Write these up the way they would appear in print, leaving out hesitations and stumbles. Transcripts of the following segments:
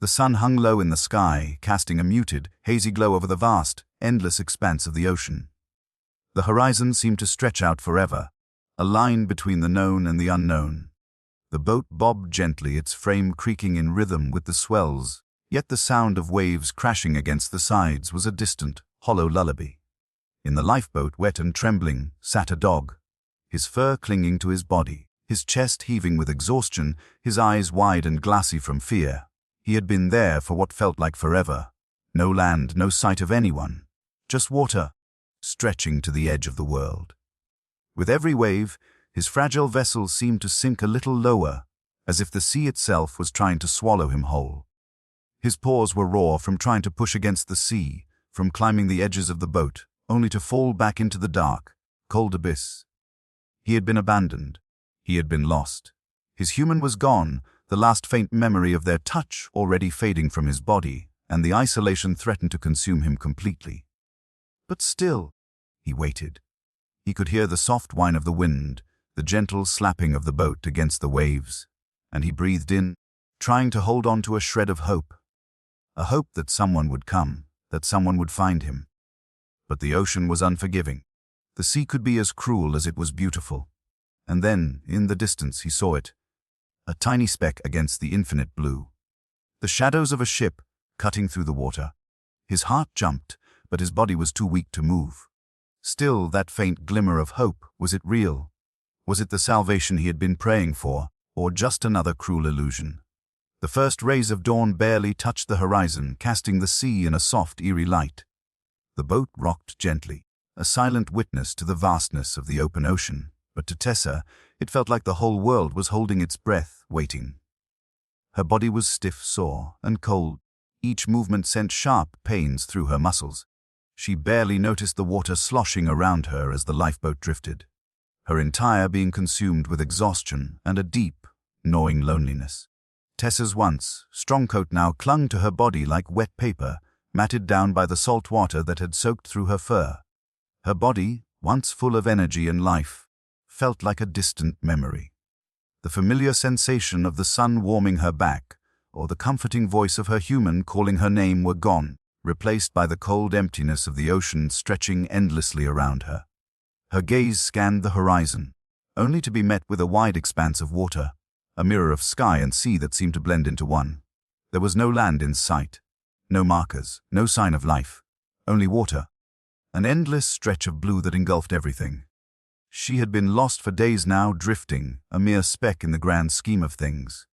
The sun hung low in the sky, casting a muted, hazy glow over the vast, endless expanse of the ocean. The horizon seemed to stretch out forever, a line between the known and the unknown. The boat bobbed gently, its frame creaking in rhythm with the swells, yet the sound of waves crashing against the sides was a distant, hollow lullaby. In the lifeboat, wet and trembling, sat a dog, his fur clinging to his body, his chest heaving with exhaustion, his eyes wide and glassy from fear. He had been there for what felt like forever. No land, no sight of anyone, just water, stretching to the edge of the world. With every wave, his fragile vessel seemed to sink a little lower, as if the sea itself was trying to swallow him whole. His paws were raw from trying to push against the sea, from climbing the edges of the boat, only to fall back into the dark, cold abyss. He had been abandoned. He had been lost. His human was gone, the last faint memory of their touch already fading from his body, and the isolation threatened to consume him completely. But still, he waited. He could hear the soft whine of the wind, the gentle slapping of the boat against the waves, and he breathed in, trying to hold on to a shred of hope. A hope that someone would come, that someone would find him. But the ocean was unforgiving. The sea could be as cruel as it was beautiful. And then, in the distance, he saw it, a tiny speck against the infinite blue. The shadows of a ship cutting through the water. His heart jumped, but his body was too weak to move. Still, that faint glimmer of hope, was it real? Was it the salvation he had been praying for, or just another cruel illusion? The first rays of dawn barely touched the horizon, casting the sea in a soft, eerie light. The boat rocked gently, a silent witness to the vastness of the open ocean, but to Tessa, it felt like the whole world was holding its breath, waiting. Her body was stiff, sore, and cold. Each movement sent sharp pains through her muscles. She barely noticed the water sloshing around her as the lifeboat drifted, her entire being consumed with exhaustion and a deep, gnawing loneliness. Tessa's once strong coat now clung to her body like wet paper, matted down by the salt water that had soaked through her fur. Her body, once full of energy and life, felt like a distant memory. The familiar sensation of the sun warming her back, or the comforting voice of her human calling her name were gone, replaced by the cold emptiness of the ocean stretching endlessly around her. Her gaze scanned the horizon, only to be met with a wide expanse of water, a mirror of sky and sea that seemed to blend into one. There was no land in sight, no markers, no sign of life, only water, an endless stretch of blue that engulfed everything. She had been lost for days now, drifting, a mere speck in the grand scheme of things.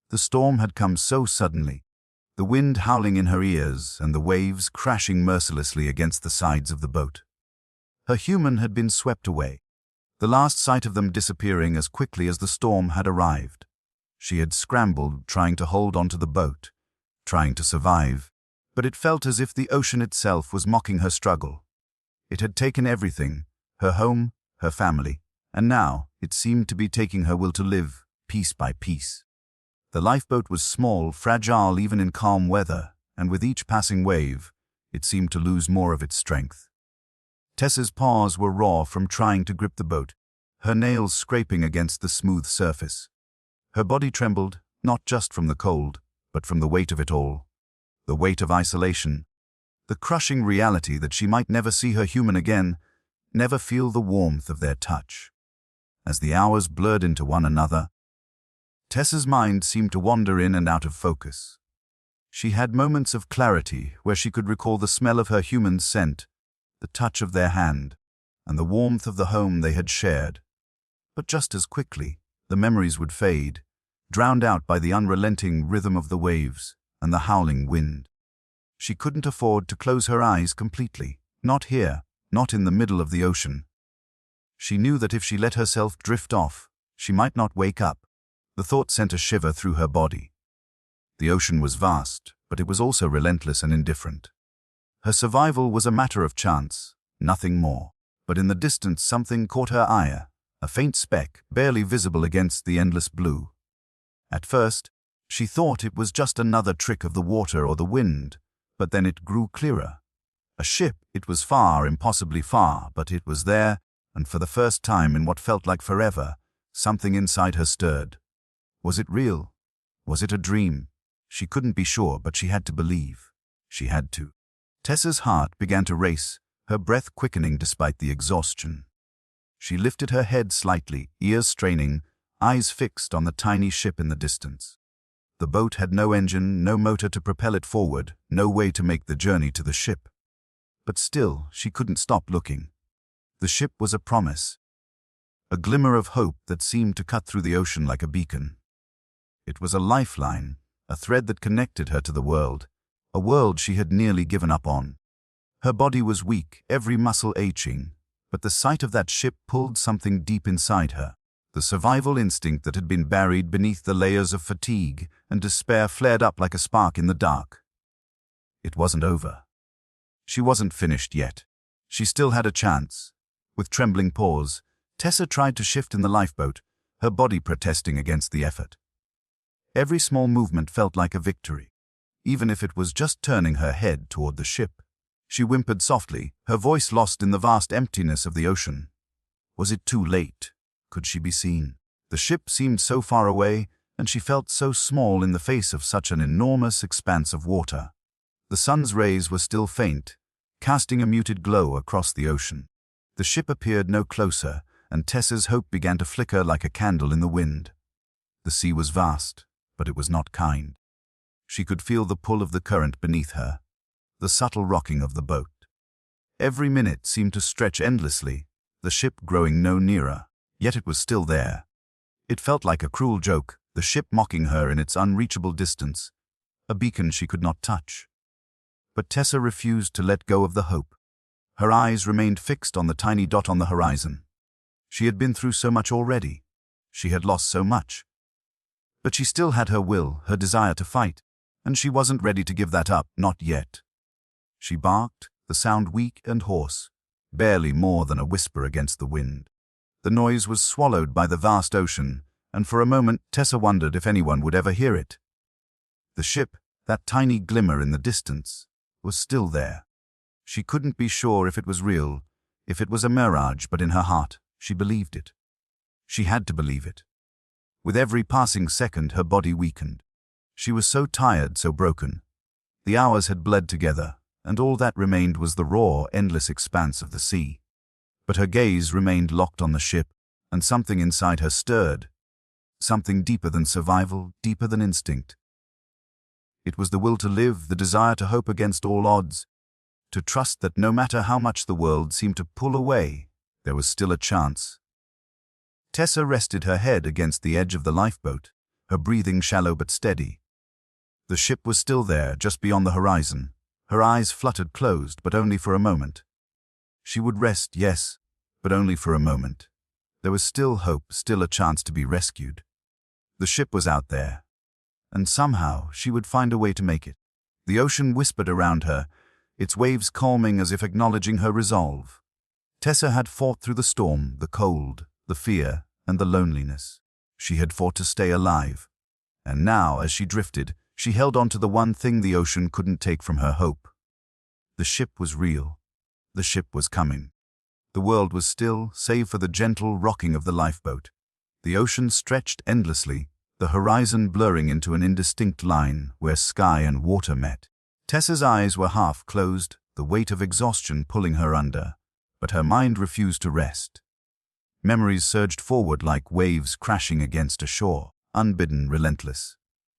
The storm had come so suddenly, the wind howling in her ears and the waves crashing mercilessly against the sides of the boat. Her human had been swept away, the last sight of them disappearing as quickly as the storm had arrived. She had scrambled, trying to hold onto the boat, trying to survive, but it felt as if the ocean itself was mocking her struggle. It had taken everything, her home, her family, and now it seemed to be taking her will to live, piece by piece. The lifeboat was small, fragile even in calm weather, and with each passing wave, it seemed to lose more of its strength. Tessa's paws were raw from trying to grip the boat, her nails scraping against the smooth surface. Her body trembled, not just from the cold, but from the weight of it all. The weight of isolation, the crushing reality that she might never see her human again, never feel the warmth of their touch. As the hours blurred into one another, Tessa's mind seemed to wander in and out of focus. She had moments of clarity where she could recall the smell of her human's scent, the touch of their hand, and the warmth of the home they had shared. But just as quickly, the memories would fade, drowned out by the unrelenting rhythm of the waves and the howling wind. She couldn't afford to close her eyes completely, not here, not in the middle of the ocean. She knew that if she let herself drift off, she might not wake up. The thought sent a shiver through her body. The ocean was vast, but it was also relentless and indifferent. Her survival was a matter of chance, nothing more. But in the distance something caught her eye, a faint speck, barely visible against the endless blue. At first, she thought it was just another trick of the water or the wind, but then it grew clearer. A ship, it was far, impossibly far, but it was there, and for the first time in what felt like forever, something inside her stirred. Was it real? Was it a dream? She couldn't be sure, but she had to believe. She had to. Tessa's heart began to race, her breath quickening despite the exhaustion. She lifted her head slightly, ears straining, eyes fixed on the tiny ship in the distance. The boat had no engine, no motor to propel it forward, no way to make the journey to the ship. But still, she couldn't stop looking. The ship was a promise, a glimmer of hope that seemed to cut through the ocean like a beacon. It was a lifeline, a thread that connected her to the world, a world she had nearly given up on. Her body was weak, every muscle aching, but the sight of that ship pulled something deep inside her. The survival instinct that had been buried beneath the layers of fatigue and despair flared up like a spark in the dark. It wasn't over. She wasn't finished yet. She still had a chance. With trembling paws, Tessa tried to shift in the lifeboat, her body protesting against the effort. Every small movement felt like a victory, even if it was just turning her head toward the ship. She whimpered softly, her voice lost in the vast emptiness of the ocean. Was it too late? Could she be seen? The ship seemed so far away, and she felt so small in the face of such an enormous expanse of water. The sun's rays were still faint, casting a muted glow across the ocean. The ship appeared no closer, and Tessa's hope began to flicker like a candle in the wind. The sea was vast, but it was not kind. She could feel the pull of the current beneath her, the subtle rocking of the boat. Every minute seemed to stretch endlessly, the ship growing no nearer, yet it was still there. It felt like a cruel joke, the ship mocking her in its unreachable distance, a beacon she could not touch. But Tessa refused to let go of the hope. Her eyes remained fixed on the tiny dot on the horizon. She had been through so much already. She had lost so much. But she still had her will, her desire to fight, and she wasn't ready to give that up, not yet. She barked, the sound weak and hoarse, barely more than a whisper against the wind. The noise was swallowed by the vast ocean, and for a moment Tessa wondered if anyone would ever hear it. The ship, that tiny glimmer in the distance, was still there. She couldn't be sure if it was real, if it was a mirage, but in her heart, she believed it. She had to believe it. With every passing second, her body weakened. She was so tired, so broken. The hours had bled together, and all that remained was the raw, endless expanse of the sea. But her gaze remained locked on the ship, and something inside her stirred. Something deeper than survival, deeper than instinct. It was the will to live, the desire to hope against all odds, to trust that no matter how much the world seemed to pull away, there was still a chance. Tessa rested her head against the edge of the lifeboat, her breathing shallow but steady. The ship was still there, just beyond the horizon. Her eyes fluttered closed, but only for a moment. She would rest, yes, but only for a moment. There was still hope, still a chance to be rescued. The ship was out there, and somehow she would find a way to make it. The ocean whispered around her, its waves calming as if acknowledging her resolve. Tessa had fought through the storm, the cold, the fear, and the loneliness. She had fought to stay alive. And now, as she drifted, she held on to the one thing the ocean couldn't take from her: hope. The ship was real. The ship was coming. The world was still, save for the gentle rocking of the lifeboat. The ocean stretched endlessly, the horizon blurring into an indistinct line where sky and water met. Tessa's eyes were half closed, the weight of exhaustion pulling her under, but her mind refused to rest. Memories surged forward like waves crashing against a shore, unbidden, relentless.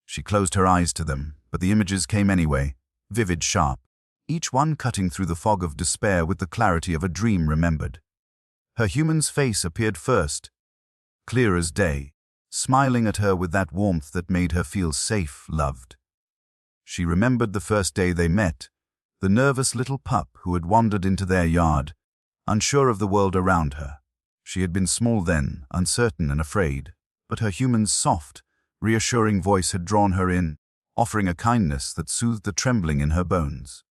She closed her eyes to them, but the images came anyway, vivid, sharp, each one cutting through the fog of despair with the clarity of a dream remembered. Her human's face appeared first, clear as day, smiling at her with that warmth that made her feel safe, loved. She remembered the first day they met, the nervous little pup who had wandered into their yard, unsure of the world around her. She had been small then, uncertain and afraid, but her human's soft, reassuring voice had drawn her in, offering a kindness that soothed the trembling in her bones.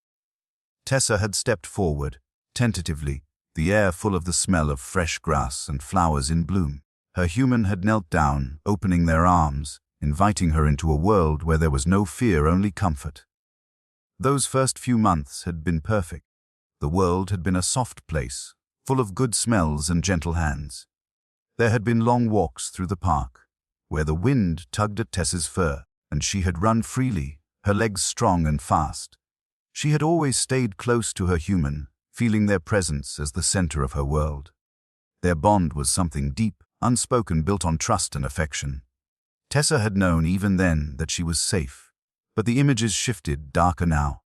Tessa had stepped forward, tentatively, the air full of the smell of fresh grass and flowers in bloom. Her human had knelt down, opening their arms, inviting her into a world where there was no fear, only comfort. Those first few months had been perfect. The world had been a soft place, full of good smells and gentle hands. There had been long walks through the park, where the wind tugged at Tessa's fur, And she had run freely, her legs strong and fast. She had always stayed close to her human, feeling their presence as the center of her world. Their bond was something deep, unspoken, built on trust and affection. Tessa had known even then that she was safe, but the images shifted, darker now.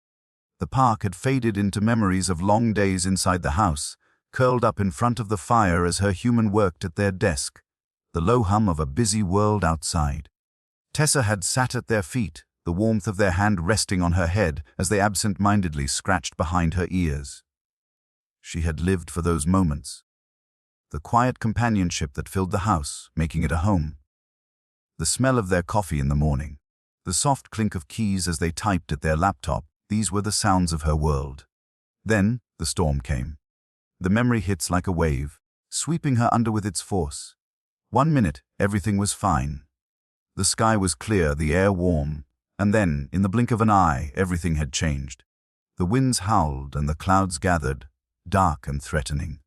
The park had faded into memories of long days inside the house, curled up in front of the fire as her human worked at their desk, the low hum of a busy world outside. Tessa had sat at their feet, the warmth of their hand resting on her head as they absent-mindedly scratched behind her ears. She had lived for those moments. The quiet companionship that filled the house, making it a home. The smell of their coffee in the morning. The soft clink of keys as they typed at their laptop. These were the sounds of her world. Then, the storm came. The memory hits like a wave, sweeping her under with its force. 1 minute, everything was fine. The sky was clear, the air warm, and then, in the blink of an eye, everything had changed. The winds howled and the clouds gathered, dark and threatening.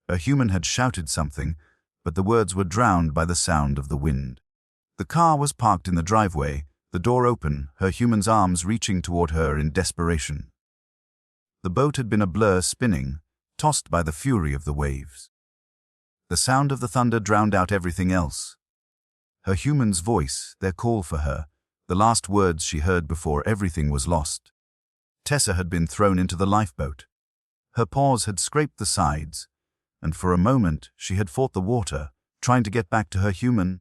A human had shouted something, but the words were drowned by the sound of the wind. The car was parked in the driveway, the door open, her human's arms reaching toward her in desperation. The boat had been a blur spinning, tossed by the fury of the waves. The sound of the thunder drowned out everything else. Her human's voice, their call for her, the last words she heard before everything was lost. Tessa had been thrown into the lifeboat. Her paws had scraped the sides, and for a moment she had fought the water, trying to get back to her human,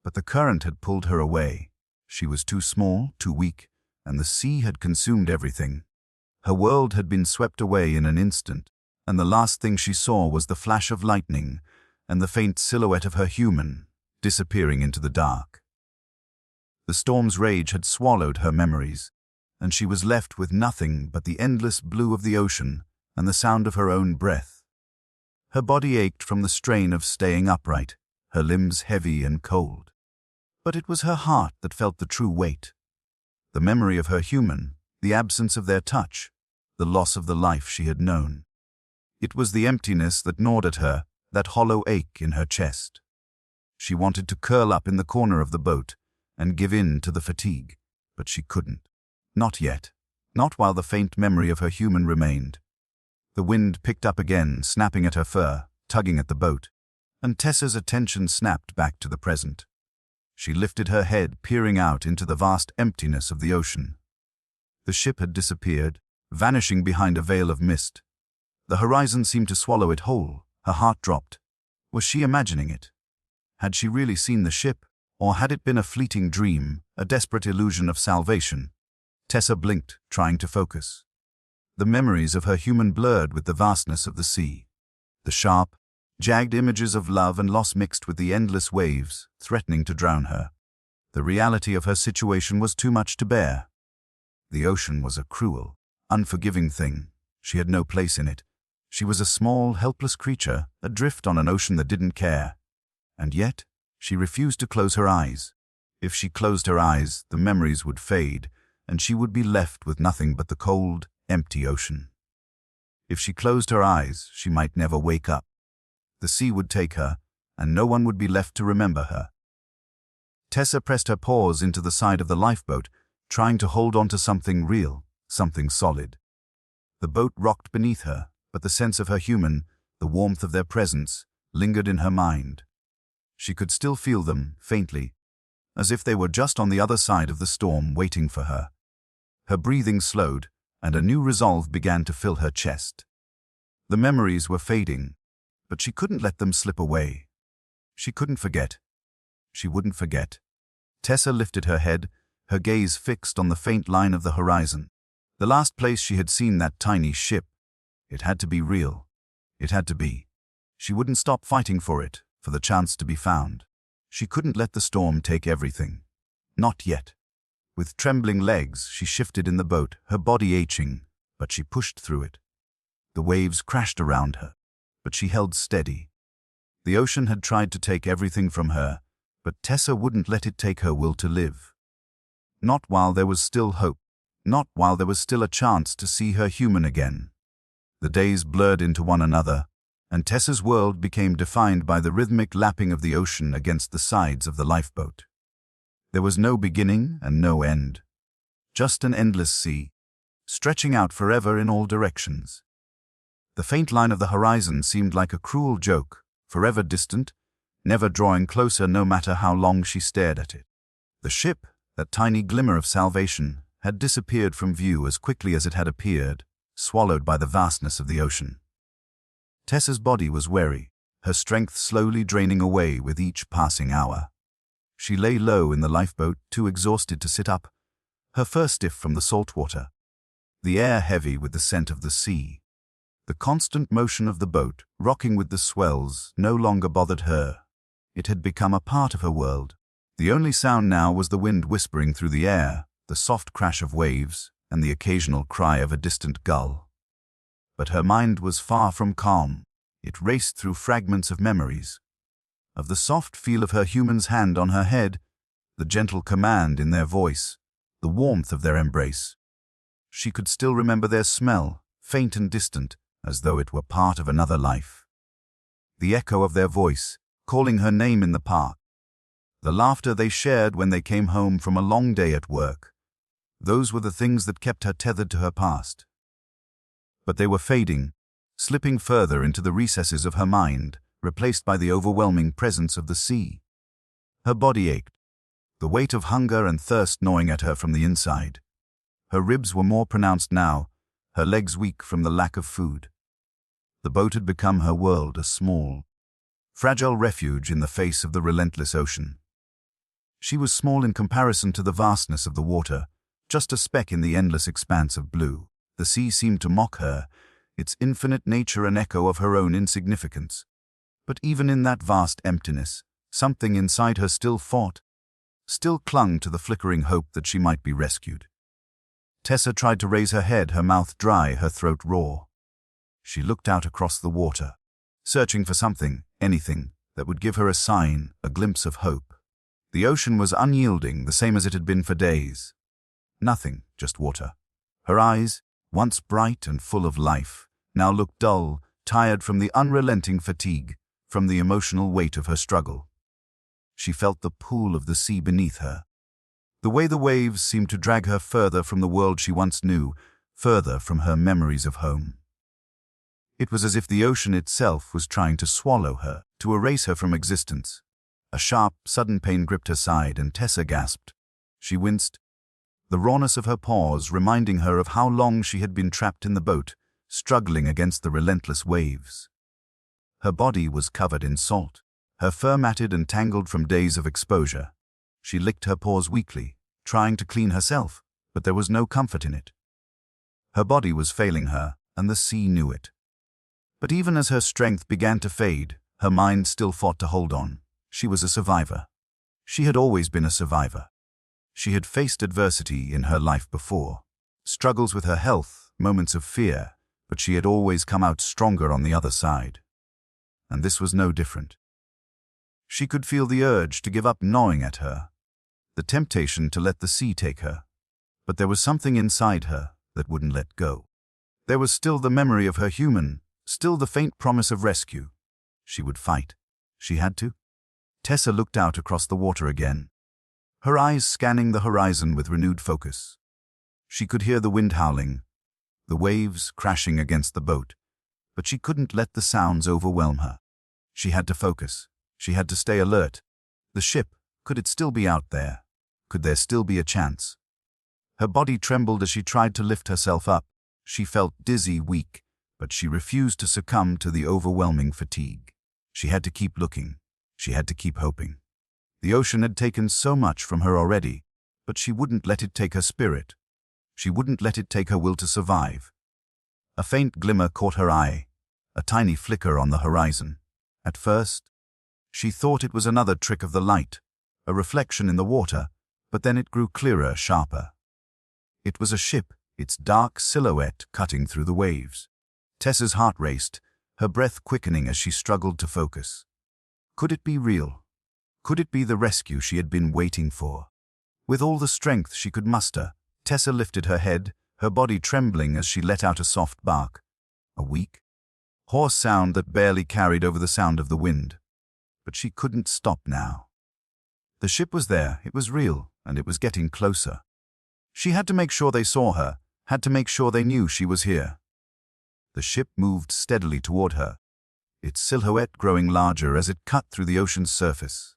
but the current had pulled her away. She was too small, too weak, and the sea had consumed everything. Her world had been swept away in an instant, and the last thing she saw was the flash of lightning and the faint silhouette of her human, disappearing into the dark. The storm's rage had swallowed her memories, and she was left with nothing but the endless blue of the ocean and the sound of her own breath. Her body ached from the strain of staying upright, her limbs heavy and cold. But it was her heart that felt the true weight. The memory of her human, the absence of their touch, the loss of the life she had known. It was the emptiness that gnawed at her, that hollow ache in her chest. She wanted to curl up in the corner of the boat and give in to the fatigue, but she couldn't. Not yet. Not while the faint memory of her human remained. The wind picked up again, snapping at her fur, tugging at the boat, and Tessa's attention snapped back to the present. She lifted her head, peering out into the vast emptiness of the ocean. The ship had disappeared, vanishing behind a veil of mist. The horizon seemed to swallow it whole. Her heart dropped. Was she imagining it? Had she really seen the ship, or had it been a fleeting dream, a desperate illusion of salvation? Tessa blinked, trying to focus. The memories of her human blurred with the vastness of the sea. The sharp, jagged images of love and loss mixed with the endless waves, threatening to drown her. The reality of her situation was too much to bear. The ocean was a cruel, unforgiving thing. She had no place in it. She was a small, helpless creature, adrift on an ocean that didn't care. And yet, she refused to close her eyes. If she closed her eyes, the memories would fade, and she would be left with nothing but the cold, empty ocean. If she closed her eyes, she might never wake up. The sea would take her, and no one would be left to remember her. Tessa pressed her paws into the side of the lifeboat, trying to hold on to something real, something solid. The boat rocked beneath her, but the sense of her human, the warmth of their presence, lingered in her mind. She could still feel them, faintly, as if they were just on the other side of the storm waiting for her. Her breathing slowed, and a new resolve began to fill her chest. The memories were fading, but she couldn't let them slip away. She couldn't forget. She wouldn't forget. Tessa lifted her head, her gaze fixed on the faint line of the horizon. The last place she had seen that tiny ship. It had to be real. It had to be. She wouldn't stop fighting for it, for the chance to be found. She couldn't let the storm take everything. Not yet. With trembling legs, she shifted in the boat, her body aching, but she pushed through it. The waves crashed around her, but she held steady. The ocean had tried to take everything from her, but Tessa wouldn't let it take her will to live. Not while there was still hope. Not while there was still a chance to see her human again. The days blurred into one another, and Tessa's world became defined by the rhythmic lapping of the ocean against the sides of the lifeboat. There was no beginning and no end. Just an endless sea, stretching out forever in all directions. The faint line of the horizon seemed like a cruel joke, forever distant, never drawing closer no matter how long she stared at it. The ship, that tiny glimmer of salvation, had disappeared from view as quickly as it had appeared, swallowed by the vastness of the ocean. Tessa's body was weary, her strength slowly draining away with each passing hour. She lay low in the lifeboat, too exhausted to sit up, her fur stiff from the salt water, the air heavy with the scent of the sea. The constant motion of the boat, rocking with the swells, no longer bothered her. It had become a part of her world. The only sound now was the wind whispering through the air, the soft crash of waves, and the occasional cry of a distant gull. But her mind was far from calm. It raced through fragments of memories, of the soft feel of her human's hand on her head, the gentle command in their voice, the warmth of their embrace. She could still remember their smell, faint and distant, as though it were part of another life. The echo of their voice, calling her name in the park. The laughter they shared when they came home from a long day at work. Those were the things that kept her tethered to her past. But they were fading, slipping further into the recesses of her mind, replaced by the overwhelming presence of the sea. Her body ached, the weight of hunger and thirst gnawing at her from the inside. Her ribs were more pronounced now, her legs weak from the lack of food. The boat had become her world, a small, fragile refuge in the face of the relentless ocean. She was small in comparison to the vastness of the water, just a speck in the endless expanse of blue. The sea seemed to mock her, its infinite nature an echo of her own insignificance. But even in that vast emptiness, something inside her still fought, still clung to the flickering hope that she might be rescued. Tessa tried to raise her head, her mouth dry, her throat raw. She looked out across the water, searching for something, anything, that would give her a sign, a glimpse of hope. The ocean was unyielding, the same as it had been for days. Nothing, just water. Her eyes, once bright and full of life, now looked dull, tired from the unrelenting fatigue, from the emotional weight of her struggle. She felt the pull of the sea beneath her. The way the waves seemed to drag her further from the world she once knew, further from her memories of home. It was as if the ocean itself was trying to swallow her, to erase her from existence. A sharp, sudden pain gripped her side, and Tessa gasped. She winced, the rawness of her pause reminding her of how long she had been trapped in the boat, struggling against the relentless waves. Her body was covered in salt, her fur matted and tangled from days of exposure. She licked her paws weakly, trying to clean herself, but there was no comfort in it. Her body was failing her, and the sea knew it. But even as her strength began to fade, her mind still fought to hold on. She was a survivor. She had always been a survivor. She had faced adversity in her life before, struggles with her health, moments of fear, but she had always come out stronger on the other side. And this was no different. She could feel the urge to give up gnawing at her, the temptation to let the sea take her, but there was something inside her that wouldn't let go. There was still the memory of her human, still the faint promise of rescue. She would fight. She had to. Tessa looked out across the water again, her eyes scanning the horizon with renewed focus. She could hear the wind howling, the waves crashing against the boat, but she couldn't let the sounds overwhelm her. She had to focus. She had to stay alert. The ship, could it still be out there? Could there still be a chance? Her body trembled as she tried to lift herself up. She felt dizzy, weak, but she refused to succumb to the overwhelming fatigue. She had to keep looking. She had to keep hoping. The ocean had taken so much from her already, but she wouldn't let it take her spirit. She wouldn't let it take her will to survive. A faint glimmer caught her eye, a tiny flicker on the horizon. At first, she thought it was another trick of the light, a reflection in the water, but then it grew clearer, sharper. It was a ship, its dark silhouette cutting through the waves. Tessa's heart raced, her breath quickening as she struggled to focus. Could it be real? Could it be the rescue she had been waiting for? With all the strength she could muster, Tessa lifted her head, her body trembling as she let out a soft bark. A weak, hoarse sound that barely carried over the sound of the wind. But she couldn't stop now. The ship was there, it was real, and it was getting closer. She had to make sure they saw her, had to make sure they knew she was here. The ship moved steadily toward her, its silhouette growing larger as it cut through the ocean's surface.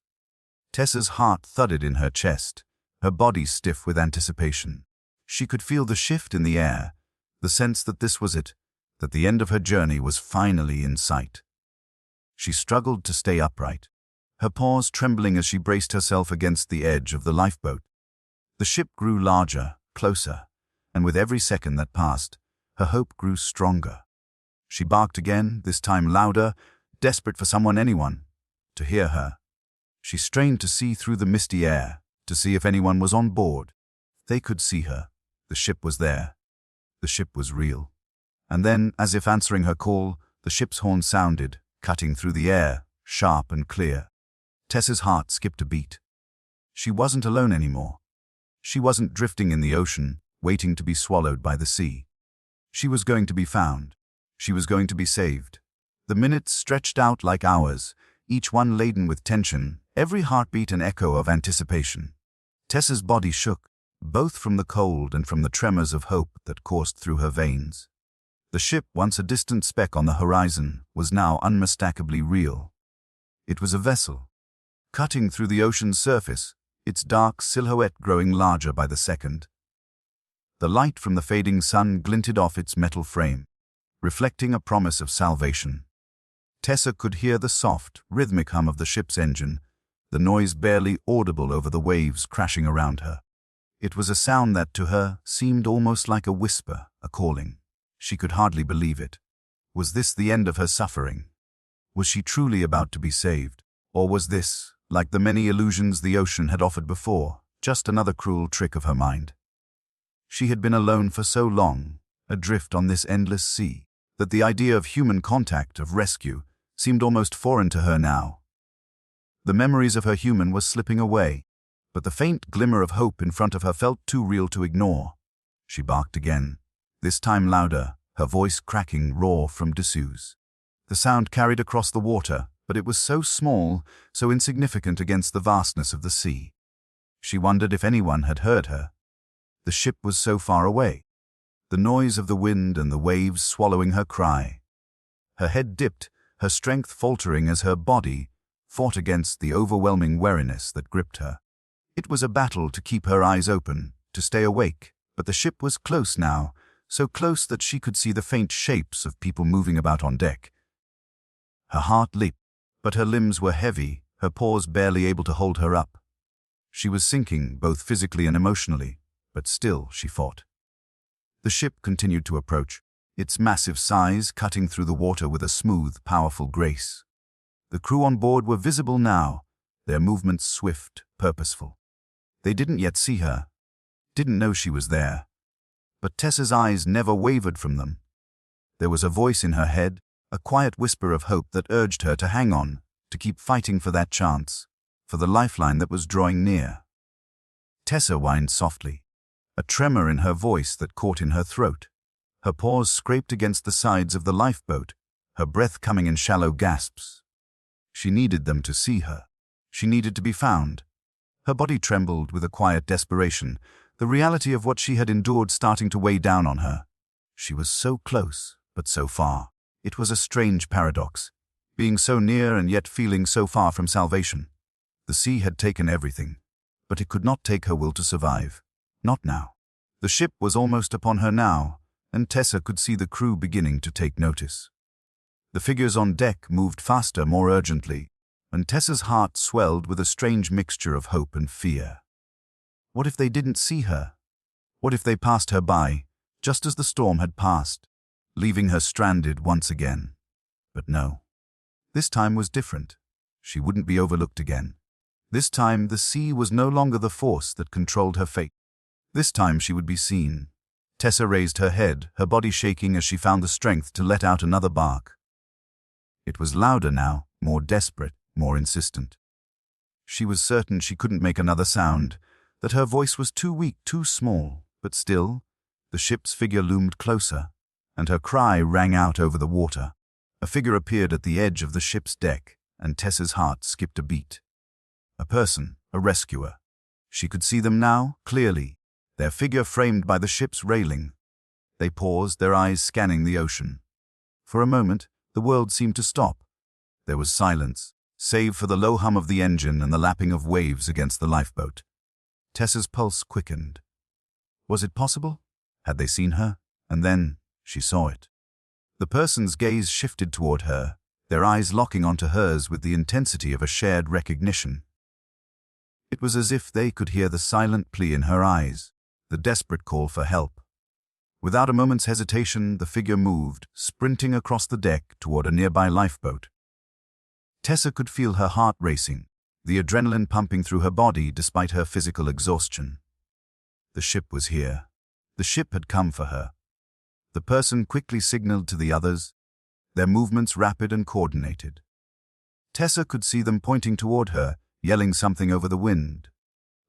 Tessa's heart thudded in her chest, her body stiff with anticipation. She could feel the shift in the air, the sense that this was it, that the end of her journey was finally in sight. She struggled to stay upright, her paws trembling as she braced herself against the edge of the lifeboat. The ship grew larger, closer, and with every second that passed, her hope grew stronger. She barked again, this time louder, desperate for anyone, to hear her. She strained to see through the misty air, to see if anyone was on board. They could see her. The ship was there. The ship was real. And then, as if answering her call, the ship's horn sounded, cutting through the air, sharp and clear. Tessa's heart skipped a beat. She wasn't alone anymore. She wasn't drifting in the ocean, waiting to be swallowed by the sea. She was going to be found. She was going to be saved. The minutes stretched out like hours, each one laden with tension, every heartbeat an echo of anticipation. Tessa's body shook, both from the cold and from the tremors of hope that coursed through her veins. The ship, once a distant speck on the horizon, was now unmistakably real. It was a vessel, cutting through the ocean's surface, its dark silhouette growing larger by the second. The light from the fading sun glinted off its metal frame, reflecting a promise of salvation. Tessa could hear the soft, rhythmic hum of the ship's engine, the noise barely audible over the waves crashing around her. It was a sound that, to her, seemed almost like a whisper, a calling. She could hardly believe it. Was this the end of her suffering? Was she truly about to be saved? Or was this, like the many illusions the ocean had offered before, just another cruel trick of her mind? She had been alone for so long, adrift on this endless sea, that the idea of human contact, of rescue, seemed almost foreign to her now. The memories of her human were slipping away, but the faint glimmer of hope in front of her felt too real to ignore. She barked again, this time louder, her voice cracking raw from dessous. The sound carried across the water, but it was so small, so insignificant against the vastness of the sea. She wondered if anyone had heard her. The ship was so far away, the noise of the wind and the waves swallowing her cry. Her head dipped, her strength faltering as her body fought against the overwhelming weariness that gripped her. It was a battle to keep her eyes open, to stay awake, but the ship was close now, so close that she could see the faint shapes of people moving about on deck. Her heart leaped, but her limbs were heavy, her paws barely able to hold her up. She was sinking, both physically and emotionally, but still she fought. The ship continued to approach, its massive size cutting through the water with a smooth, powerful grace. The crew on board were visible now, their movements swift, purposeful. They didn't yet see her, didn't know she was there, but Tessa's eyes never wavered from them. There was a voice in her head, a quiet whisper of hope that urged her to hang on, to keep fighting for that chance, for the lifeline that was drawing near. Tessa whined softly, a tremor in her voice that caught in her throat. Her paws scraped against the sides of the lifeboat, her breath coming in shallow gasps. She needed them to see her. She needed to be found. Her body trembled with a quiet desperation, the reality of what she had endured starting to weigh down on her. She was so close, but so far. It was a strange paradox, being so near and yet feeling so far from salvation. The sea had taken everything, but it could not take her will to survive. Not now. The ship was almost upon her now, and Tessa could see the crew beginning to take notice. The figures on deck moved faster, more urgently, and Tessa's heart swelled with a strange mixture of hope and fear. What if they didn't see her? What if they passed her by, just as the storm had passed, leaving her stranded once again? But no. This time was different. She wouldn't be overlooked again. This time the sea was no longer the force that controlled her fate. This time she would be seen. Tessa raised her head, her body shaking as she found the strength to let out another bark. It was louder now, more desperate, more insistent. She was certain she couldn't make another sound, that her voice was too weak, too small, but still, the ship's figure loomed closer, and her cry rang out over the water. A figure appeared at the edge of the ship's deck, and Tessa's heart skipped a beat. A person, a rescuer. She could see them now, clearly, their figure framed by the ship's railing. They paused, their eyes scanning the ocean. For a moment, the world seemed to stop. There was silence, save for the low hum of the engine and the lapping of waves against the lifeboat. Tessa's pulse quickened. Was it possible? Had they seen her? And then she saw it. The person's gaze shifted toward her, their eyes locking onto hers with the intensity of a shared recognition. It was as if they could hear the silent plea in her eyes, the desperate call for help. Without a moment's hesitation, the figure moved, sprinting across the deck toward a nearby lifeboat. Tessa could feel her heart racing, the adrenaline pumping through her body despite her physical exhaustion. The ship was here. The ship had come for her. The person quickly signaled to the others, their movements rapid and coordinated. Tessa could see them pointing toward her, yelling something over the wind.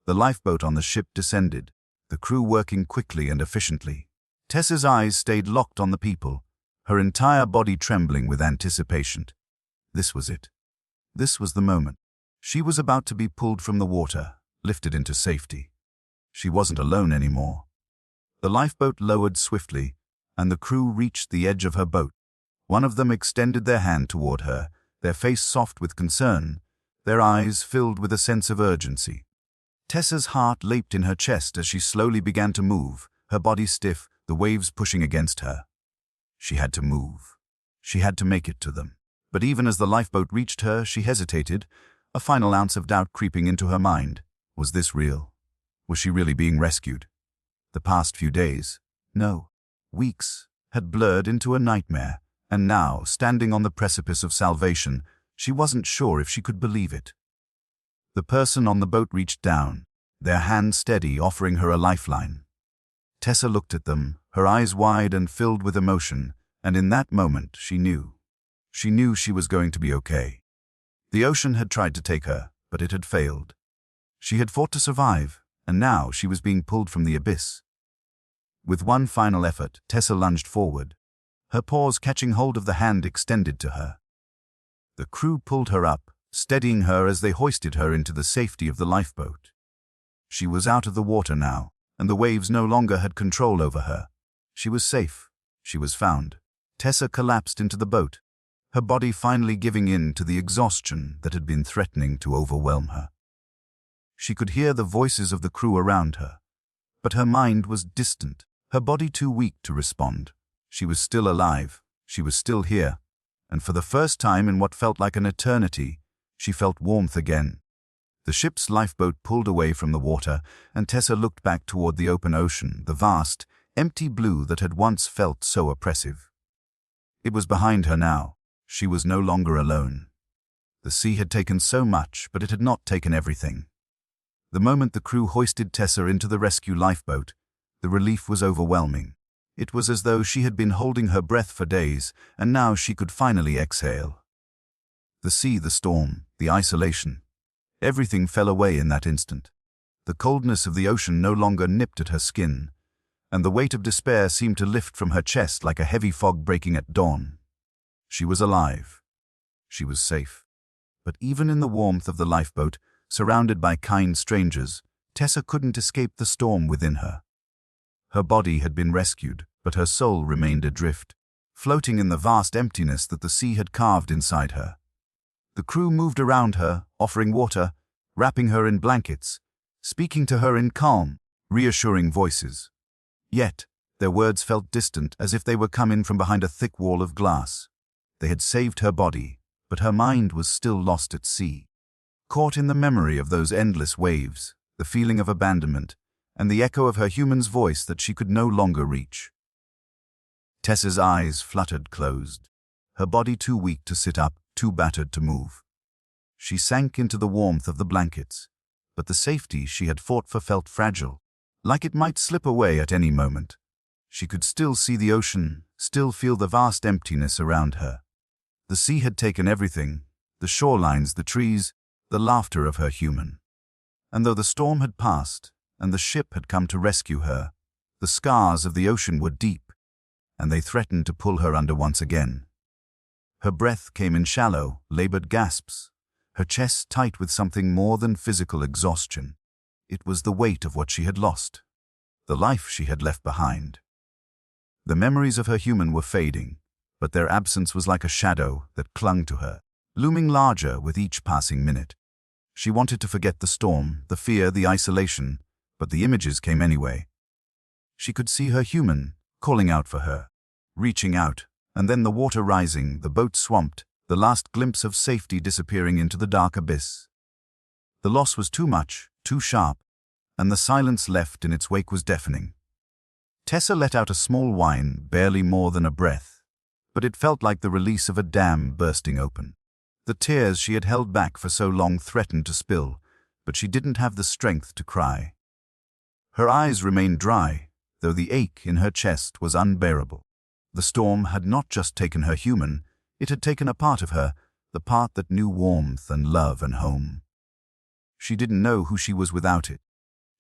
The lifeboat on the ship descended, the crew working quickly and efficiently. Tessa's eyes stayed locked on the people, her entire body trembling with anticipation. This was it. This was the moment. She was about to be pulled from the water, lifted into safety. She wasn't alone anymore. The lifeboat lowered swiftly, and the crew reached the edge of her boat. One of them extended their hand toward her, their face soft with concern, their eyes filled with a sense of urgency. Tessa's heart leaped in her chest as she slowly began to move, her body stiff, the waves pushing against her. She had to move. She had to make it to them. But even as the lifeboat reached her, she hesitated, a final ounce of doubt creeping into her mind. Was this real? Was she really being rescued? The past few days, no, weeks, had blurred into a nightmare, and now, standing on the precipice of salvation, she wasn't sure if she could believe it. The person on the boat reached down, their hand steady, offering her a lifeline. Tessa looked at them, her eyes wide and filled with emotion, and in that moment she knew. She knew she was going to be okay. The ocean had tried to take her, but it had failed. She had fought to survive, and now she was being pulled from the abyss. With one final effort, Tessa lunged forward, her paws catching hold of the hand extended to her. The crew pulled her up, steadying her as they hoisted her into the safety of the lifeboat. She was out of the water now, and the waves no longer had control over her. She was safe. She was found. Tessa collapsed into the boat, her body finally giving in to the exhaustion that had been threatening to overwhelm her. She could hear the voices of the crew around her, but her mind was distant, her body too weak to respond. She was still alive, she was still here, and for the first time in what felt like an eternity, she felt warmth again. The ship's lifeboat pulled away from the water, and Tessa looked back toward the open ocean, the vast, empty blue that had once felt so oppressive. It was behind her now. She was no longer alone. The sea had taken so much, but it had not taken everything. The moment the crew hoisted Tessa into the rescue lifeboat, the relief was overwhelming. It was as though she had been holding her breath for days, and now she could finally exhale. The sea, the storm, the isolation, everything fell away in that instant. The coldness of the ocean no longer nipped at her skin, and the weight of despair seemed to lift from her chest like a heavy fog breaking at dawn. She was alive. She was safe. But even in the warmth of the lifeboat, surrounded by kind strangers, Tessa couldn't escape the storm within her. Her body had been rescued, but her soul remained adrift, floating in the vast emptiness that the sea had carved inside her. The crew moved around her, offering water, wrapping her in blankets, speaking to her in calm, reassuring voices. Yet, their words felt distant, as if they were coming from behind a thick wall of glass. They had saved her body, but her mind was still lost at sea, caught in the memory of those endless waves, the feeling of abandonment, and the echo of her human's voice that she could no longer reach. Tessa's eyes fluttered closed, her body too weak to sit up, too battered to move. She sank into the warmth of the blankets, but the safety she had fought for felt fragile, like it might slip away at any moment. She could still see the ocean, still feel the vast emptiness around her. The sea had taken everything, the shorelines, the trees, the laughter of her human. And though the storm had passed, and the ship had come to rescue her, the scars of the ocean were deep, and they threatened to pull her under once again. Her breath came in shallow, labored gasps, her chest tight with something more than physical exhaustion. It was the weight of what she had lost, the life she had left behind. The memories of her human were fading, but their absence was like a shadow that clung to her, looming larger with each passing minute. She wanted to forget the storm, the fear, the isolation, but the images came anyway. She could see her human, calling out for her, reaching out, and then the water rising, the boat swamped, the last glimpse of safety disappearing into the dark abyss. The loss was too much, too sharp, and the silence left in its wake was deafening. Tessa let out a small whine, barely more than a breath, but it felt like the release of a dam bursting open. The tears she had held back for so long threatened to spill, but she didn't have the strength to cry. Her eyes remained dry, though the ache in her chest was unbearable. The storm had not just taken her human, it had taken a part of her, the part that knew warmth and love and home. She didn't know who she was without it.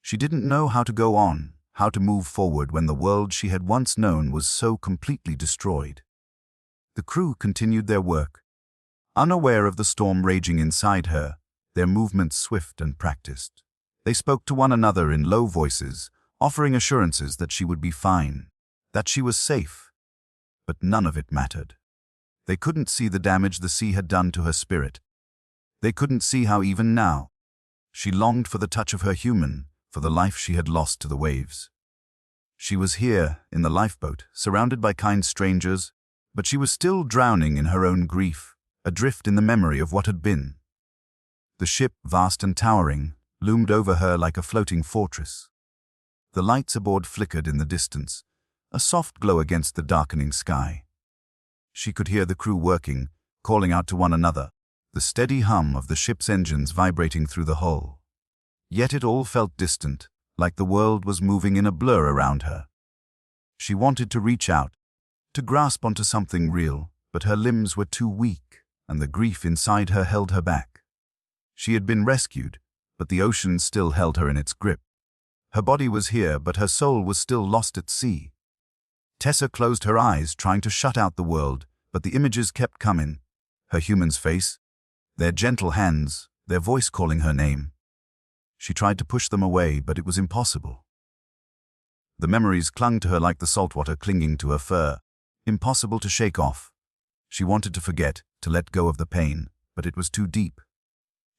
She didn't know how to go on, how to move forward when the world she had once known was so completely destroyed. The crew continued their work, unaware of the storm raging inside her, their movements swift and practiced. They spoke to one another in low voices, offering assurances that she would be fine, that she was safe. But none of it mattered. They couldn't see the damage the sea had done to her spirit. They couldn't see how even now, she longed for the touch of her human, for the life she had lost to the waves. She was here, in the lifeboat, surrounded by kind strangers, but she was still drowning in her own grief, adrift in the memory of what had been. The ship, vast and towering, loomed over her like a floating fortress. The lights aboard flickered in the distance, a soft glow against the darkening sky. She could hear the crew working, calling out to one another, the steady hum of the ship's engines vibrating through the hull. Yet it all felt distant, like the world was moving in a blur around her. She wanted to reach out, to grasp onto something real, but her limbs were too weak, and the grief inside her held her back. She had been rescued, but the ocean still held her in its grip. Her body was here, but her soul was still lost at sea. Tessa closed her eyes, trying to shut out the world, but the images kept coming. Her human's face, their gentle hands, their voice calling her name. She tried to push them away, but it was impossible. The memories clung to her like the saltwater clinging to her fur, impossible to shake off. She wanted to forget, to let go of the pain, but it was too deep.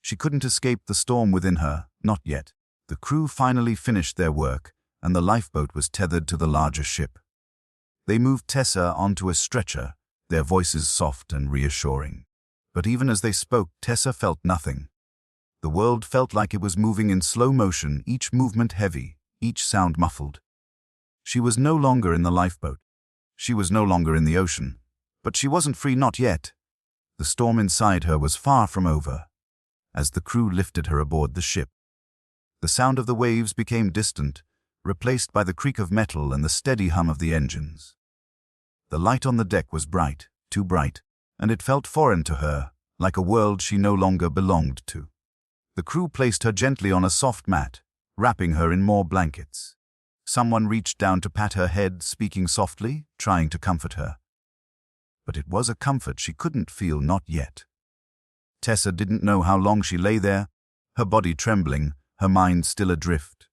She couldn't escape the storm within her, not yet. The crew finally finished their work, and the lifeboat was tethered to the larger ship. They moved Tessa onto a stretcher, their voices soft and reassuring. But even as they spoke, Tessa felt nothing. The world felt like it was moving in slow motion, each movement heavy, each sound muffled. She was no longer in the lifeboat. She was no longer in the ocean. But she wasn't free, not yet. The storm inside her was far from over. As the crew lifted her aboard the ship, the sound of the waves became distant, replaced by the creak of metal and the steady hum of the engines. The light on the deck was bright, too bright, and it felt foreign to her, like a world she no longer belonged to. The crew placed her gently on a soft mat, wrapping her in more blankets. Someone reached down to pat her head, speaking softly, trying to comfort her. But it was a comfort she couldn't feel, not yet. Tessa didn't know how long she lay there, her body trembling, her mind still adrift.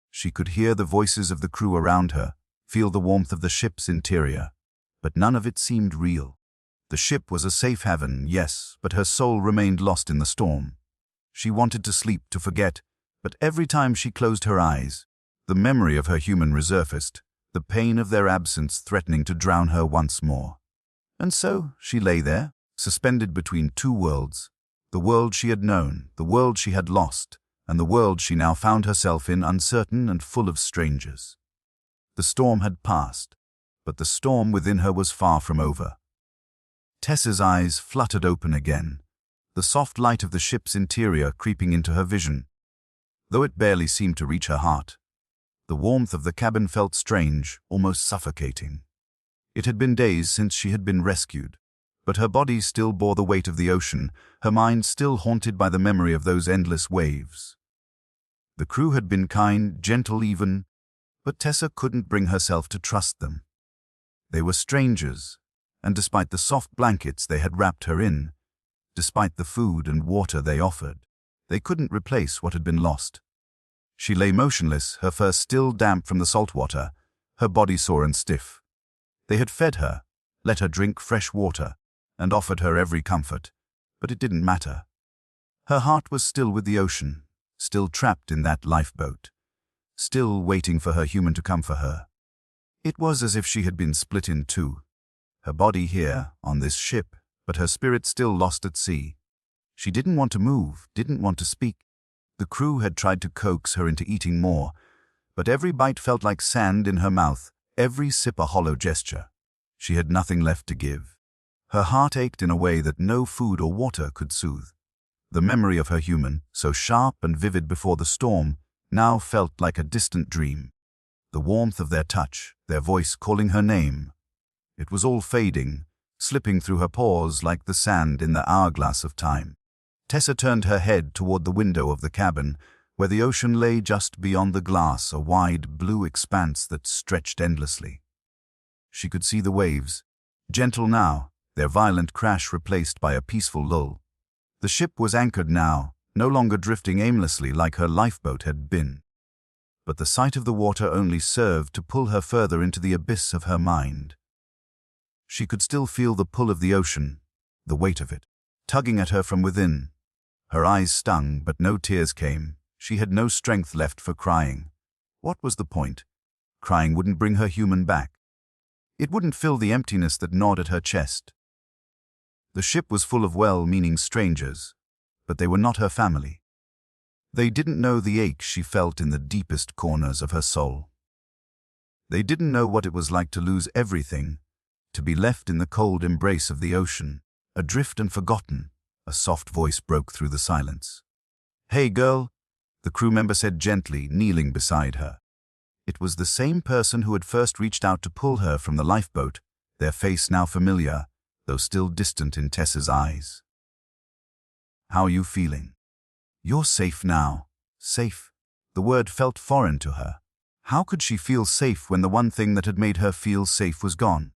She could hear the voices of the crew around her, feel the warmth of the ship's interior, but none of it seemed real. The ship was a safe haven, yes, but her soul remained lost in the storm. She wanted to sleep, to forget, but every time she closed her eyes, the memory of her human resurfaced, the pain of their absence threatening to drown her once more. And so she lay there, suspended between two worlds, the world she had known, the world she had lost, and the world she now found herself in, uncertain and full of strangers. The storm had passed, but the storm within her was far from over. Tessa's eyes fluttered open again, the soft light of the ship's interior creeping into her vision. Though it barely seemed to reach her heart, the warmth of the cabin felt strange, almost suffocating. It had been days since she had been rescued, but her body still bore the weight of the ocean, her mind still haunted by the memory of those endless waves. The crew had been kind, gentle even, but Tessa couldn't bring herself to trust them. They were strangers, and despite the soft blankets they had wrapped her in, despite the food and water they offered. They couldn't replace what had been lost. She lay motionless, her fur still damp from the salt water, her body sore and stiff. They had fed her, let her drink fresh water, and offered her every comfort, but it didn't matter. Her heart was still with the ocean, still trapped in that lifeboat, still waiting for her human to come for her. It was as if she had been split in two, her body here, on this ship, but her spirit still lost at sea. She didn't want to move, didn't want to speak. The crew had tried to coax her into eating more, but every bite felt like sand in her mouth, every sip a hollow gesture. She had nothing left to give. Her heart ached in a way that no food or water could soothe. The memory of her human, so sharp and vivid before the storm, now felt like a distant dream. The warmth of their touch, their voice calling her name. It was all fading, slipping through her pores like the sand in the hourglass of time. Tessa turned her head toward the window of the cabin, where the ocean lay just beyond the glass, a wide blue expanse that stretched endlessly. She could see the waves, gentle now, their violent crash replaced by a peaceful lull. The ship was anchored now, no longer drifting aimlessly like her lifeboat had been. But the sight of the water only served to pull her further into the abyss of her mind. She could still feel the pull of the ocean, the weight of it, tugging at her from within. Her eyes stung, but no tears came. She had no strength left for crying. What was the point? Crying wouldn't bring her human back. It wouldn't fill the emptiness that gnawed at her chest. The ship was full of well-meaning strangers, but they were not her family. They didn't know the ache she felt in the deepest corners of her soul. They didn't know what it was like to lose everything, to be left in the cold embrace of the ocean, adrift and forgotten. A soft voice broke through the silence. "Hey, girl," the crew member said gently, kneeling beside her. It was the same person who had first reached out to pull her from the lifeboat, their face now familiar, though still distant in Tessa's eyes. "How are you feeling?" "You're safe now." Safe. The word felt foreign to her. How could she feel safe when the one thing that had made her feel safe was gone?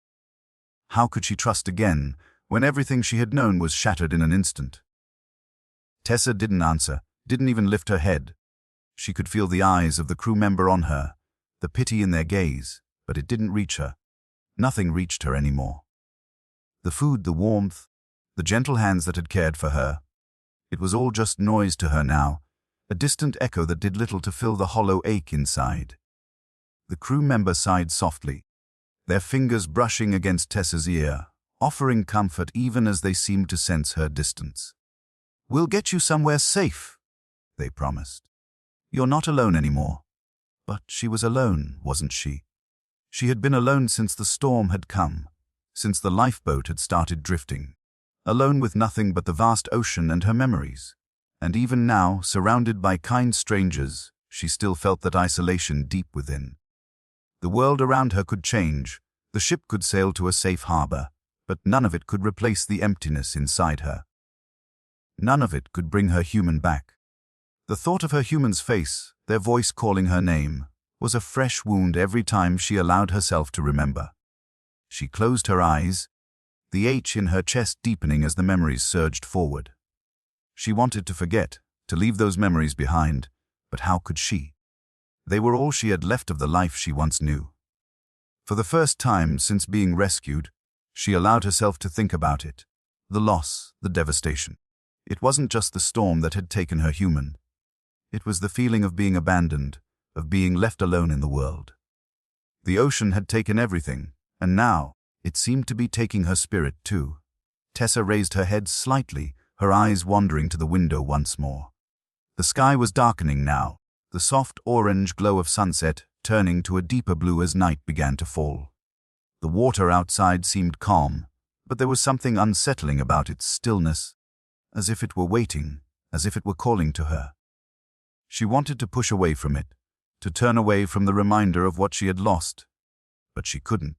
How could she trust again when everything she had known was shattered in an instant? Tessa didn't answer, didn't even lift her head. She could feel the eyes of the crew member on her, the pity in their gaze, but it didn't reach her. Nothing reached her anymore. The food, the warmth, the gentle hands that had cared for her. It was all just noise to her now, a distant echo that did little to fill the hollow ache inside. The crew member sighed softly, their fingers brushing against Tessa's ear, offering comfort even as they seemed to sense her distance. "We'll get you somewhere safe," they promised. "You're not alone anymore." But she was alone, wasn't she? She had been alone since the storm had come, since the lifeboat had started drifting. Alone with nothing but the vast ocean and her memories. And even now, surrounded by kind strangers, she still felt that isolation deep within. The world around her could change, the ship could sail to a safe harbor, but none of it could replace the emptiness inside her. None of it could bring her human back. The thought of her human's face, their voice calling her name, was a fresh wound every time she allowed herself to remember. She closed her eyes, the ache in her chest deepening as the memories surged forward. She wanted to forget, to leave those memories behind, but how could she? They were all she had left of the life she once knew. For the first time since being rescued, she allowed herself to think about it. The loss, the devastation. It wasn't just the storm that had taken her human. It was the feeling of being abandoned, of being left alone in the world. The ocean had taken everything, and now it seemed to be taking her spirit too. Tessa raised her head slightly, her eyes wandering to the window once more. The sky was darkening now, the soft orange glow of sunset turning to a deeper blue as night began to fall. The water outside seemed calm, but there was something unsettling about its stillness, as if it were waiting, as if it were calling to her. She wanted to push away from it, to turn away from the reminder of what she had lost, but she couldn't.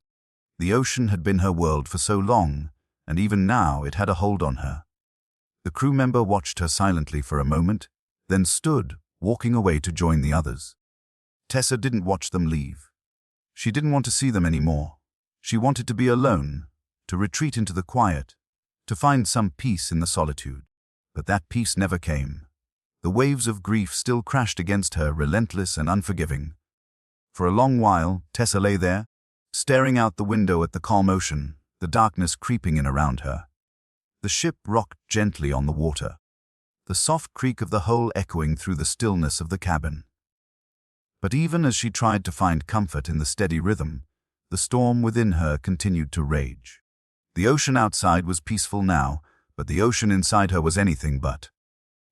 The ocean had been her world for so long, and even now it had a hold on her. The crew member watched her silently for a moment, then stood, walking away to join the others. Tessa didn't watch them leave. She didn't want to see them anymore. She wanted to be alone, to retreat into the quiet, to find some peace in the solitude. But that peace never came. The waves of grief still crashed against her, relentless and unforgiving. For a long while, Tessa lay there, staring out the window at the calm ocean, the darkness creeping in around her. The ship rocked gently on the water, the soft creak of the hull echoing through the stillness of the cabin. But even as she tried to find comfort in the steady rhythm, the storm within her continued to rage. The ocean outside was peaceful now, but the ocean inside her was anything but.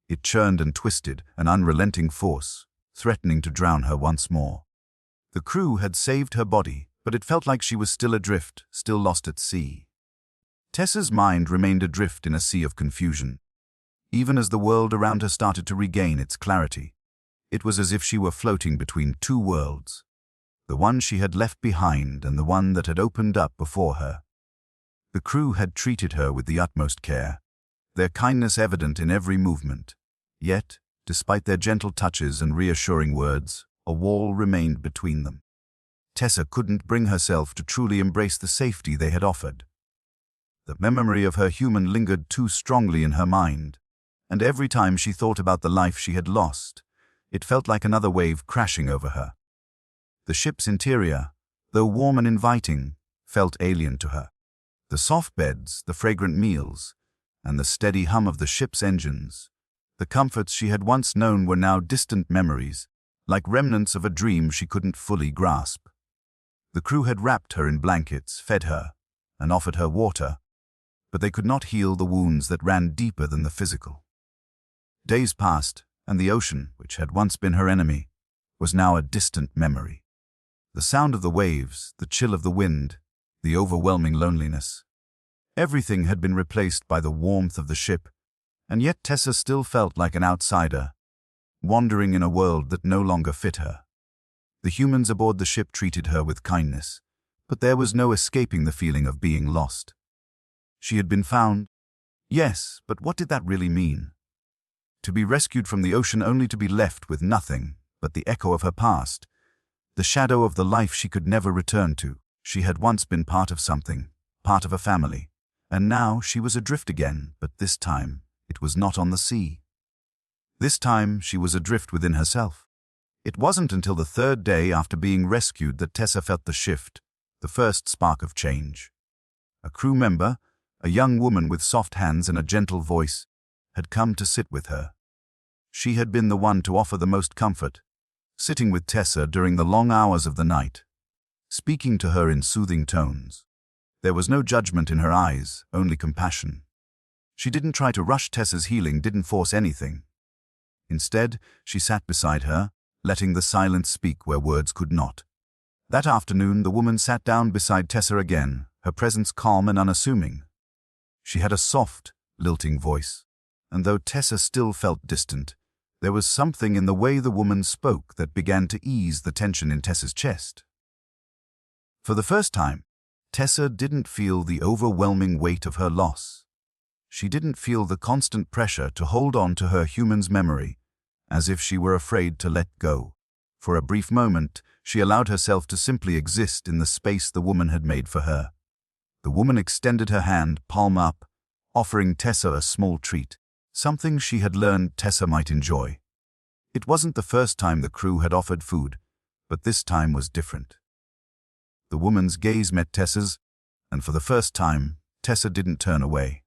It churned and twisted, an unrelenting force, threatening to drown her once more. The crew had saved her body, but it felt like she was still adrift, still lost at sea. Tessa's mind remained adrift in a sea of confusion. Even as the world around her started to regain its clarity, it was as if she were floating between two worlds, the one she had left behind and the one that had opened up before her. The crew had treated her with the utmost care, their kindness evident in every movement. Yet, despite their gentle touches and reassuring words, a wall remained between them. Tessa couldn't bring herself to truly embrace the safety they had offered. The memory of her human lingered too strongly in her mind, and every time she thought about the life she had lost, it felt like another wave crashing over her. The ship's interior, though warm and inviting, felt alien to her. The soft beds, the fragrant meals, and the steady hum of the ship's engines, the comforts she had once known were now distant memories, like remnants of a dream she couldn't fully grasp. The crew had wrapped her in blankets, fed her, and offered her water, but they could not heal the wounds that ran deeper than the physical. Days passed, and the ocean, which had once been her enemy, was now a distant memory. The sound of the waves, the chill of the wind, the overwhelming loneliness. Everything had been replaced by the warmth of the ship, and yet Tessa still felt like an outsider, wandering in a world that no longer fit her. The humans aboard the ship treated her with kindness, but there was no escaping the feeling of being lost. She had been found. Yes, but what did that really mean? To be rescued from the ocean only to be left with nothing but the echo of her past, the shadow of the life she could never return to. She had once been part of something, part of a family, and now she was adrift again, but this time it was not on the sea. This time she was adrift within herself. It wasn't until the third day after being rescued that Tessa felt the shift, the first spark of change. A crew member, a young woman with soft hands and a gentle voice, had come to sit with her. She had been the one to offer the most comfort, sitting with Tessa during the long hours of the night, speaking to her in soothing tones. There was no judgment in her eyes, only compassion. She didn't try to rush Tessa's healing, didn't force anything. Instead, she sat beside her, letting the silence speak where words could not. That afternoon, the woman sat down beside Tessa again, her presence calm and unassuming. She had a soft, lilting voice, and though Tessa still felt distant, there was something in the way the woman spoke that began to ease the tension in Tessa's chest. For the first time, Tessa didn't feel the overwhelming weight of her loss. She didn't feel the constant pressure to hold on to her human's memory, as if she were afraid to let go. For a brief moment, she allowed herself to simply exist in the space the woman had made for her. The woman extended her hand, palm up, offering Tessa a small treat, something she had learned Tessa might enjoy. It wasn't the first time the crew had offered food, but this time was different. The woman's gaze met Tessa's, and for the first time, Tessa didn't turn away.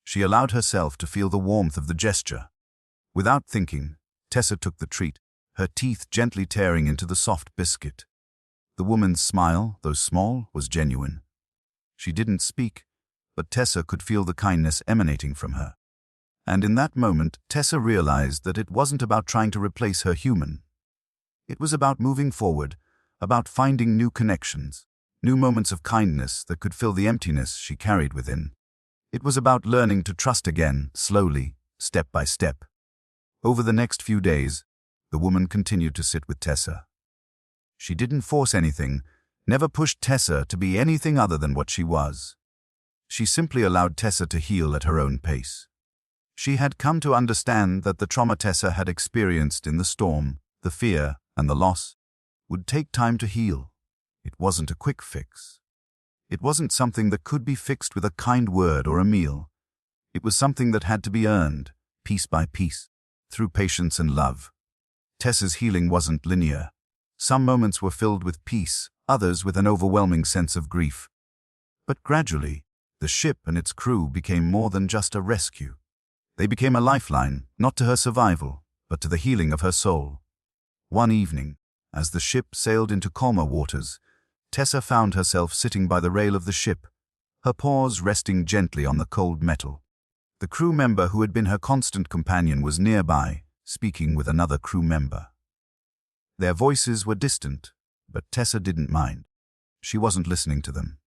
She allowed herself to feel the warmth of the gesture. Without thinking, Tessa took the treat, her teeth gently tearing into the soft biscuit. The woman's smile, though small, was genuine. She didn't speak, but Tessa could feel the kindness emanating from her. And in that moment, Tessa realized that it wasn't about trying to replace her human. It was about moving forward, about finding new connections, new moments of kindness that could fill the emptiness she carried within. It was about learning to trust again, slowly, step by step. Over the next few days, the woman continued to sit with Tessa. She didn't force anything, never pushed Tessa to be anything other than what she was. She simply allowed Tessa to heal at her own pace. She had come to understand that the trauma Tessa had experienced in the storm, the fear, and the loss, would take time to heal. It wasn't a quick fix. It wasn't something that could be fixed with a kind word or a meal. It was something that had to be earned, piece by piece, through patience and love. Tessa's healing wasn't linear. Some moments were filled with peace, others with an overwhelming sense of grief. But gradually, the ship and its crew became more than just a rescue. They became a lifeline, not to her survival, but to the healing of her soul. One evening, as the ship sailed into calmer waters, Tessa found herself sitting by the rail of the ship, her paws resting gently on the cold metal. The crew member who had been her constant companion was nearby, speaking with another crew member. Their voices were distant, but Tessa didn't mind. She wasn't listening to them.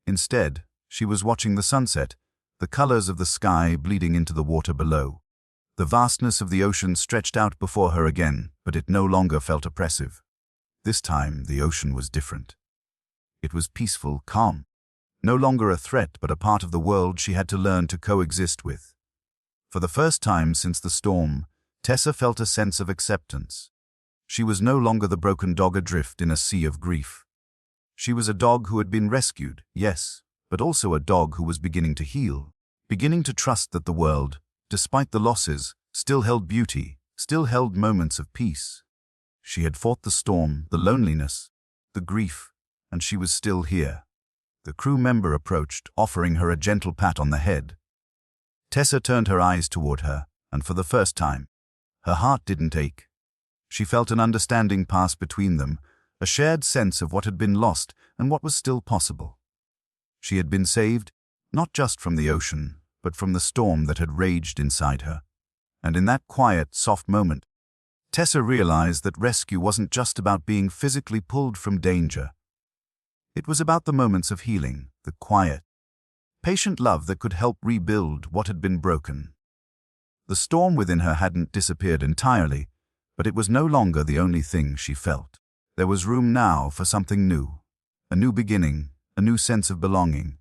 Instead, she was watching the sunset, the colors of the sky bleeding into the water below. The vastness of the ocean stretched out before her again, but it no longer felt oppressive. This time, the ocean was different. It was peaceful, calm. No longer a threat, but a part of the world she had to learn to coexist with. For the first time since the storm, Tessa felt a sense of acceptance. She was no longer the broken dog adrift in a sea of grief. She was a dog who had been rescued, yes, but also a dog who was beginning to heal, beginning to trust that the world, despite the losses, still held beauty, still held moments of peace. She had fought the storm, the loneliness, the grief, and she was still here. The crew member approached, offering her a gentle pat on the head. Tessa turned her eyes toward her, and for the first time, her heart didn't ache. She felt an understanding pass between them, a shared sense of what had been lost and what was still possible. She had been saved, not just from the ocean, but from the storm that had raged inside her. And in that quiet, soft moment, Tessa realized that rescue wasn't just about being physically pulled from danger. It was about the moments of healing, the quiet, patient love that could help rebuild what had been broken. The storm within her hadn't disappeared entirely, but it was no longer the only thing she felt. There was room now for something new, a new beginning, a new sense of belonging.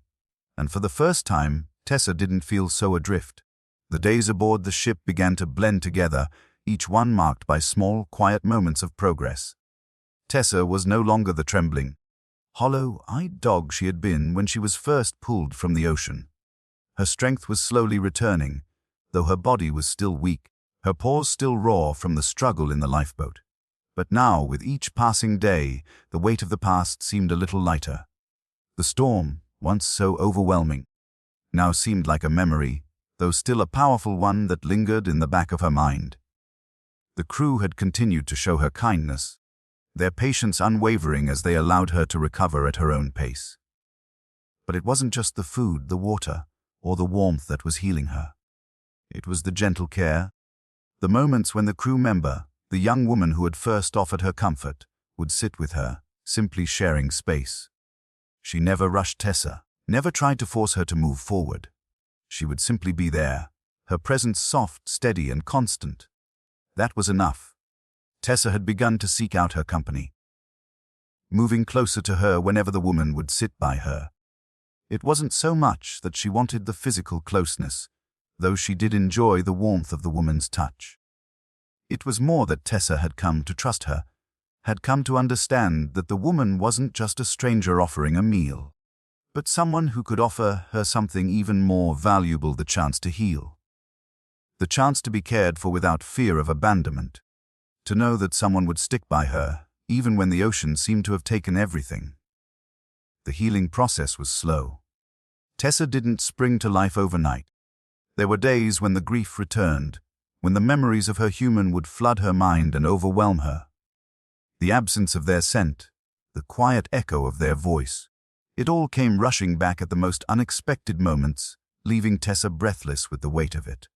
And for the first time, Tessa didn't feel so adrift. The days aboard the ship began to blend together, each one marked by small, quiet moments of progress. Tessa was no longer the trembling, hollow-eyed dog she had been when she was first pulled from the ocean. Her strength was slowly returning, though her body was still weak, her paws still raw from the struggle in the lifeboat. But now, with each passing day, the weight of the past seemed a little lighter. The storm, once so overwhelming, now seemed like a memory, though still a powerful one that lingered in the back of her mind. The crew had continued to show her kindness, their patience unwavering as they allowed her to recover at her own pace. But it wasn't just the food, the water, or the warmth that was healing her. It was the gentle care, the moments when the crew member, the young woman who had first offered her comfort, would sit with her, simply sharing space. She never rushed Tessa, never tried to force her to move forward. She would simply be there, her presence soft, steady, and constant. That was enough. Tessa had begun to seek out her company, moving closer to her whenever the woman would sit by her. It wasn't so much that she wanted the physical closeness, though she did enjoy the warmth of the woman's touch. It was more that Tessa had come to trust her, had come to understand that the woman wasn't just a stranger offering a meal, but someone who could offer her something even more valuable, the chance to heal. The chance to be cared for without fear of abandonment. To know that someone would stick by her, even when the ocean seemed to have taken everything. The healing process was slow. Tessa didn't spring to life overnight. There were days when the grief returned, when the memories of her human would flood her mind and overwhelm her. The absence of their scent, the quiet echo of their voice, it all came rushing back at the most unexpected moments, leaving Tessa breathless with the weight of it.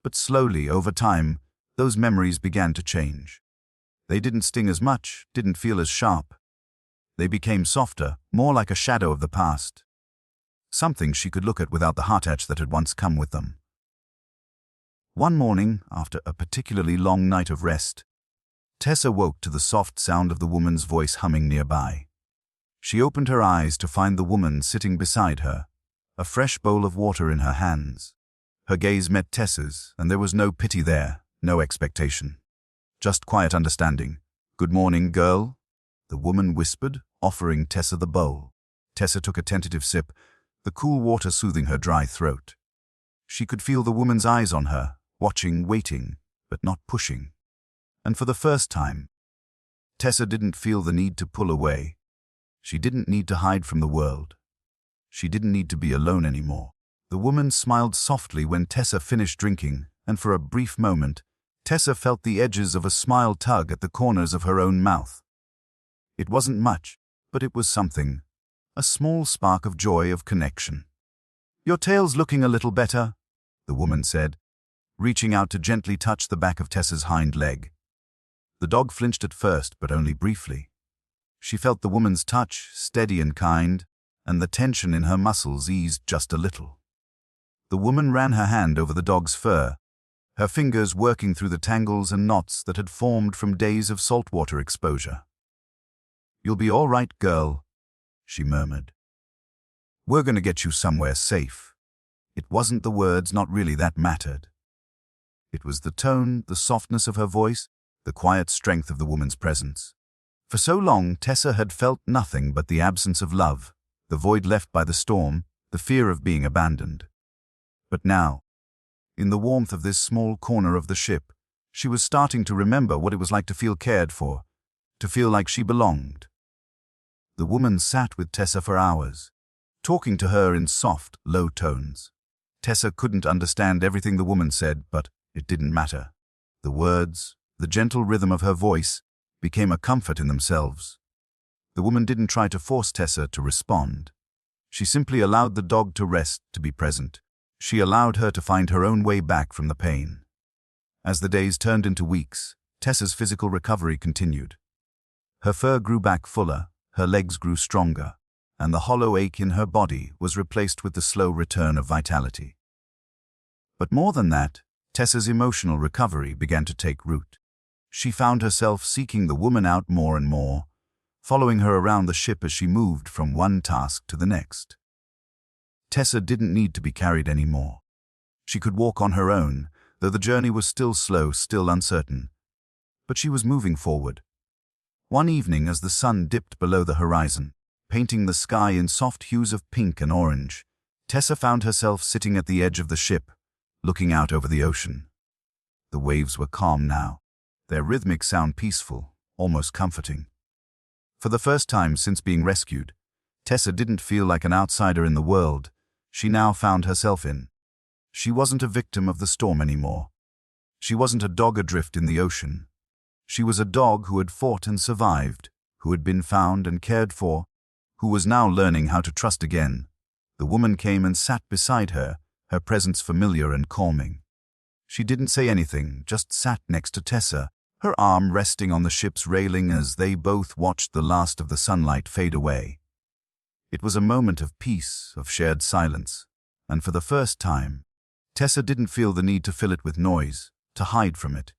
But slowly, over time, those memories began to change. They didn't sting as much, didn't feel as sharp. They became softer, more like a shadow of the past. Something she could look at without the heartache that had once come with them. One morning, after a particularly long night of rest, Tessa woke to the soft sound of the woman's voice humming nearby. She opened her eyes to find the woman sitting beside her, a fresh bowl of water in her hands. Her gaze met Tessa's, and there was no pity there, no expectation. Just quiet understanding. "Good morning, girl," the woman whispered, offering Tessa the bowl. Tessa took a tentative sip, the cool water soothing her dry throat. She could feel the woman's eyes on her, watching, waiting, but not pushing. And for the first time, Tessa didn't feel the need to pull away. She didn't need to hide from the world. She didn't need to be alone anymore. The woman smiled softly when Tessa finished drinking, and for a brief moment, Tessa felt the edges of a smile tug at the corners of her own mouth. It wasn't much, but it was something, a small spark of joy, of connection. "Your tail's looking a little better," the woman said, reaching out to gently touch the back of Tessa's hind leg. The dog flinched at first, but only briefly. She felt the woman's touch, steady and kind, and the tension in her muscles eased just a little. The woman ran her hand over the dog's fur, her fingers working through the tangles and knots that had formed from days of saltwater exposure. "You'll be all right, girl," she murmured. "We're going to get you somewhere safe." It wasn't the words, not really, that mattered. It was the tone, the softness of her voice, the quiet strength of the woman's presence. For so long, Tessa had felt nothing but the absence of love, the void left by the storm, the fear of being abandoned. But now, in the warmth of this small corner of the ship, she was starting to remember what it was like to feel cared for, to feel like she belonged. The woman sat with Tessa for hours, talking to her in soft, low tones. Tessa couldn't understand everything the woman said, but it didn't matter. The words, the gentle rhythm of her voice, became a comfort in themselves. The woman didn't try to force Tessa to respond. She simply allowed the dog to rest, to be present. She allowed her to find her own way back from the pain. As the days turned into weeks, Tessa's physical recovery continued. Her fur grew back fuller, her legs grew stronger, and the hollow ache in her body was replaced with the slow return of vitality. But more than that, Tessa's emotional recovery began to take root. She found herself seeking the woman out more and more, following her around the ship as she moved from one task to the next. Tessa didn't need to be carried anymore. She could walk on her own, though the journey was still slow, still uncertain. But she was moving forward. One evening, as the sun dipped below the horizon, painting the sky in soft hues of pink and orange, Tessa found herself sitting at the edge of the ship, looking out over the ocean. The waves were calm now, their rhythmic sound peaceful, almost comforting. For the first time since being rescued, Tessa didn't feel like an outsider in the world she now found herself in. She wasn't a victim of the storm anymore. She wasn't a dog adrift in the ocean. She was a dog who had fought and survived, who had been found and cared for, who was now learning how to trust again. The woman came and sat beside her, her presence familiar and calming. She didn't say anything, just sat next to Tessa, her arm resting on the ship's railing as they both watched the last of the sunlight fade away. It was a moment of peace, of shared silence, and for the first time, Tessa didn't feel the need to fill it with noise, to hide from it.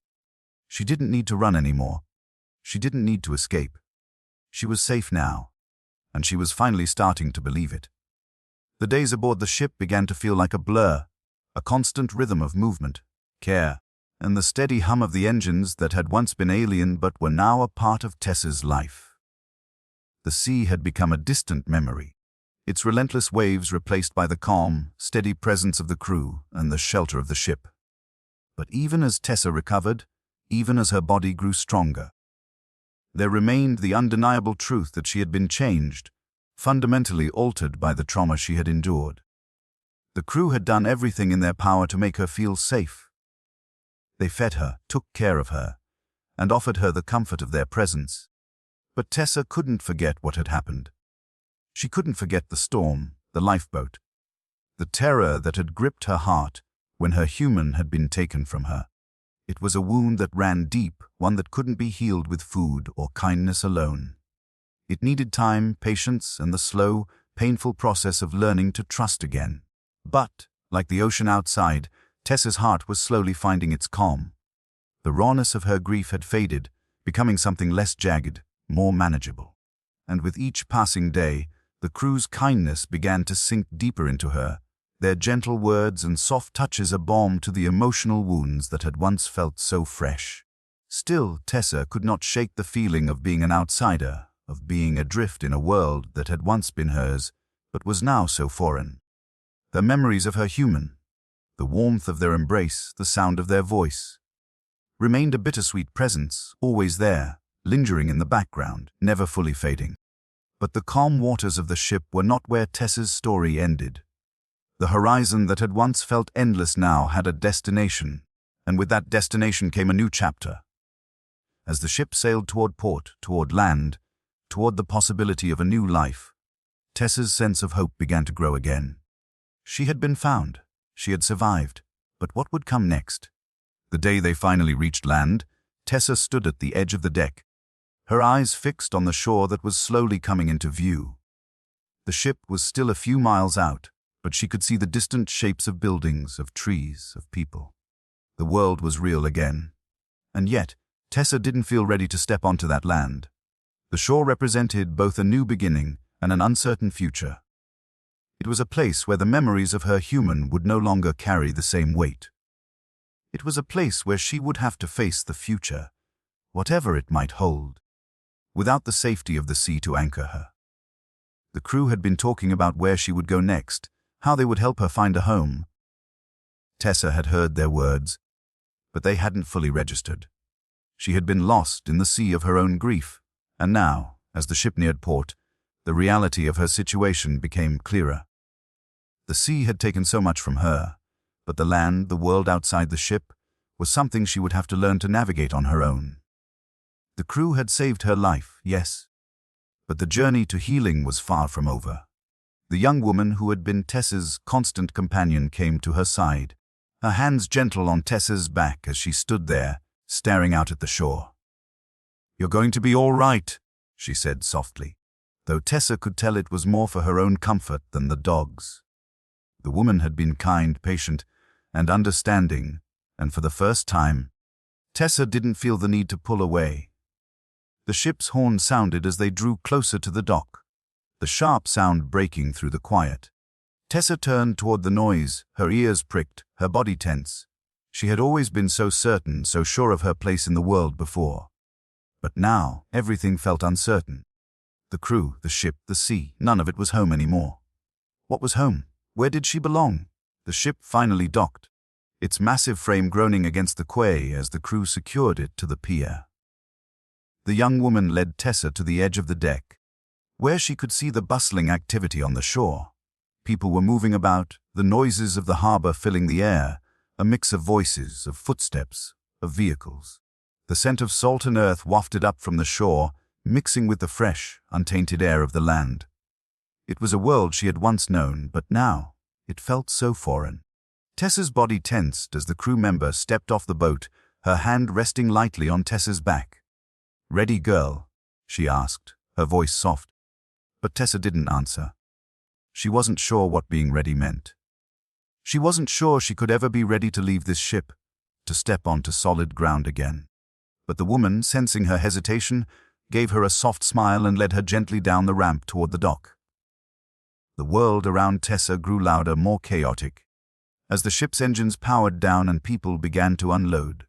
She didn't need to run anymore. She didn't need to escape. She was safe now, and she was finally starting to believe it. The days aboard the ship began to feel like a blur, a constant rhythm of movement, care, and the steady hum of the engines that had once been alien but were now a part of Tessa's life. The sea had become a distant memory, its relentless waves replaced by the calm, steady presence of the crew and the shelter of the ship. But even as Tessa recovered, even as her body grew stronger, there remained the undeniable truth that she had been changed, fundamentally altered by the trauma she had endured. The crew had done everything in their power to make her feel safe. They fed her, took care of her, and offered her the comfort of their presence. But Tessa couldn't forget what had happened. She couldn't forget the storm, the lifeboat, the terror that had gripped her heart when her human had been taken from her. It was a wound that ran deep, one that couldn't be healed with food or kindness alone. It needed time, patience, and the slow, painful process of learning to trust again. But, like the ocean outside, Tessa's heart was slowly finding its calm. The rawness of her grief had faded, becoming something less jagged, more manageable. And with each passing day, the crew's kindness began to sink deeper into her, their gentle words and soft touches a balm to the emotional wounds that had once felt so fresh. Still, Tessa could not shake the feeling of being an outsider, of being adrift in a world that had once been hers, but was now so foreign. The memories of her human, the warmth of their embrace, the sound of their voice, remained a bittersweet presence, always there, lingering in the background, never fully fading. But the calm waters of the ship were not where Tessa's story ended. The horizon that had once felt endless now had a destination, and with that destination came a new chapter. As the ship sailed toward port, toward land, toward the possibility of a new life, Tessa's sense of hope began to grow again. She had been found. She had survived. But what would come next? The day they finally reached land, Tessa stood at the edge of the deck, her eyes fixed on the shore that was slowly coming into view. The ship was still a few miles out, but she could see the distant shapes of buildings, of trees, of people. The world was real again. And yet, Tessa didn't feel ready to step onto that land. The shore represented both a new beginning and an uncertain future. It was a place where the memories of her human would no longer carry the same weight. It was a place where she would have to face the future, whatever it might hold, without the safety of the sea to anchor her. The crew had been talking about where she would go next, how they would help her find a home. Tessa had heard their words, but they hadn't fully registered. She had been lost in the sea of her own grief, and now, as the ship neared port, the reality of her situation became clearer. The sea had taken so much from her, but the land, the world outside the ship, was something she would have to learn to navigate on her own. The crew had saved her life, yes, but the journey to healing was far from over. The young woman who had been Tessa's constant companion came to her side, her hands gentle on Tessa's back as she stood there, staring out at the shore. "You're going to be all right," she said softly, though Tessa could tell it was more for her own comfort than the dog's. The woman had been kind, patient, and understanding, and for the first time, Tessa didn't feel the need to pull away. The ship's horn sounded as they drew closer to the dock, the sharp sound breaking through the quiet. Tessa turned toward the noise, her ears pricked, her body tense. She had always been so certain, so sure of her place in the world before. But now, everything felt uncertain. The crew, the ship, the sea, none of it was home anymore. What was home? Where did she belong? The ship finally docked, its massive frame groaning against the quay as the crew secured it to the pier. The young woman led Tessa to the edge of the deck, where she could see the bustling activity on the shore. People were moving about, the noises of the harbor filling the air, a mix of voices, of footsteps, of vehicles. The scent of salt and earth wafted up from the shore, mixing with the fresh, untainted air of the land. It was a world she had once known, but now it felt so foreign. Tessa's body tensed as the crew member stepped off the boat, her hand resting lightly on Tessa's back. "Ready, girl?" she asked, her voice soft. But Tessa didn't answer. She wasn't sure what being ready meant. She wasn't sure she could ever be ready to leave this ship, to step onto solid ground again. But the woman, sensing her hesitation, gave her a soft smile and led her gently down the ramp toward the dock. The world around Tessa grew louder, more chaotic, as the ship's engines powered down and people began to unload.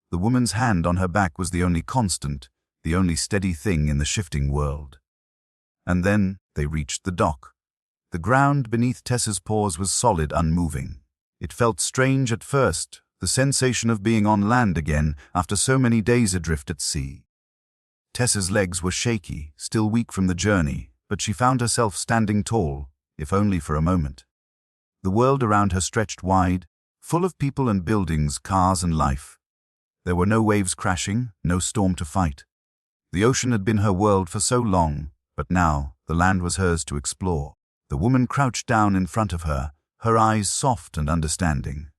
The woman's hand on her back was the only constant, the only steady thing in the shifting world. And then they reached the dock. The ground beneath Tessa's paws was solid, unmoving. It felt strange at first, the sensation of being on land again after so many days adrift at sea. Tessa's legs were shaky, still weak from the journey, but she found herself standing tall, if only for a moment. The world around her stretched wide, full of people and buildings, cars and life. There were no waves crashing, no storm to fight. The ocean had been her world for so long, but now the land was hers to explore. The woman crouched down in front of her, her eyes soft and understanding.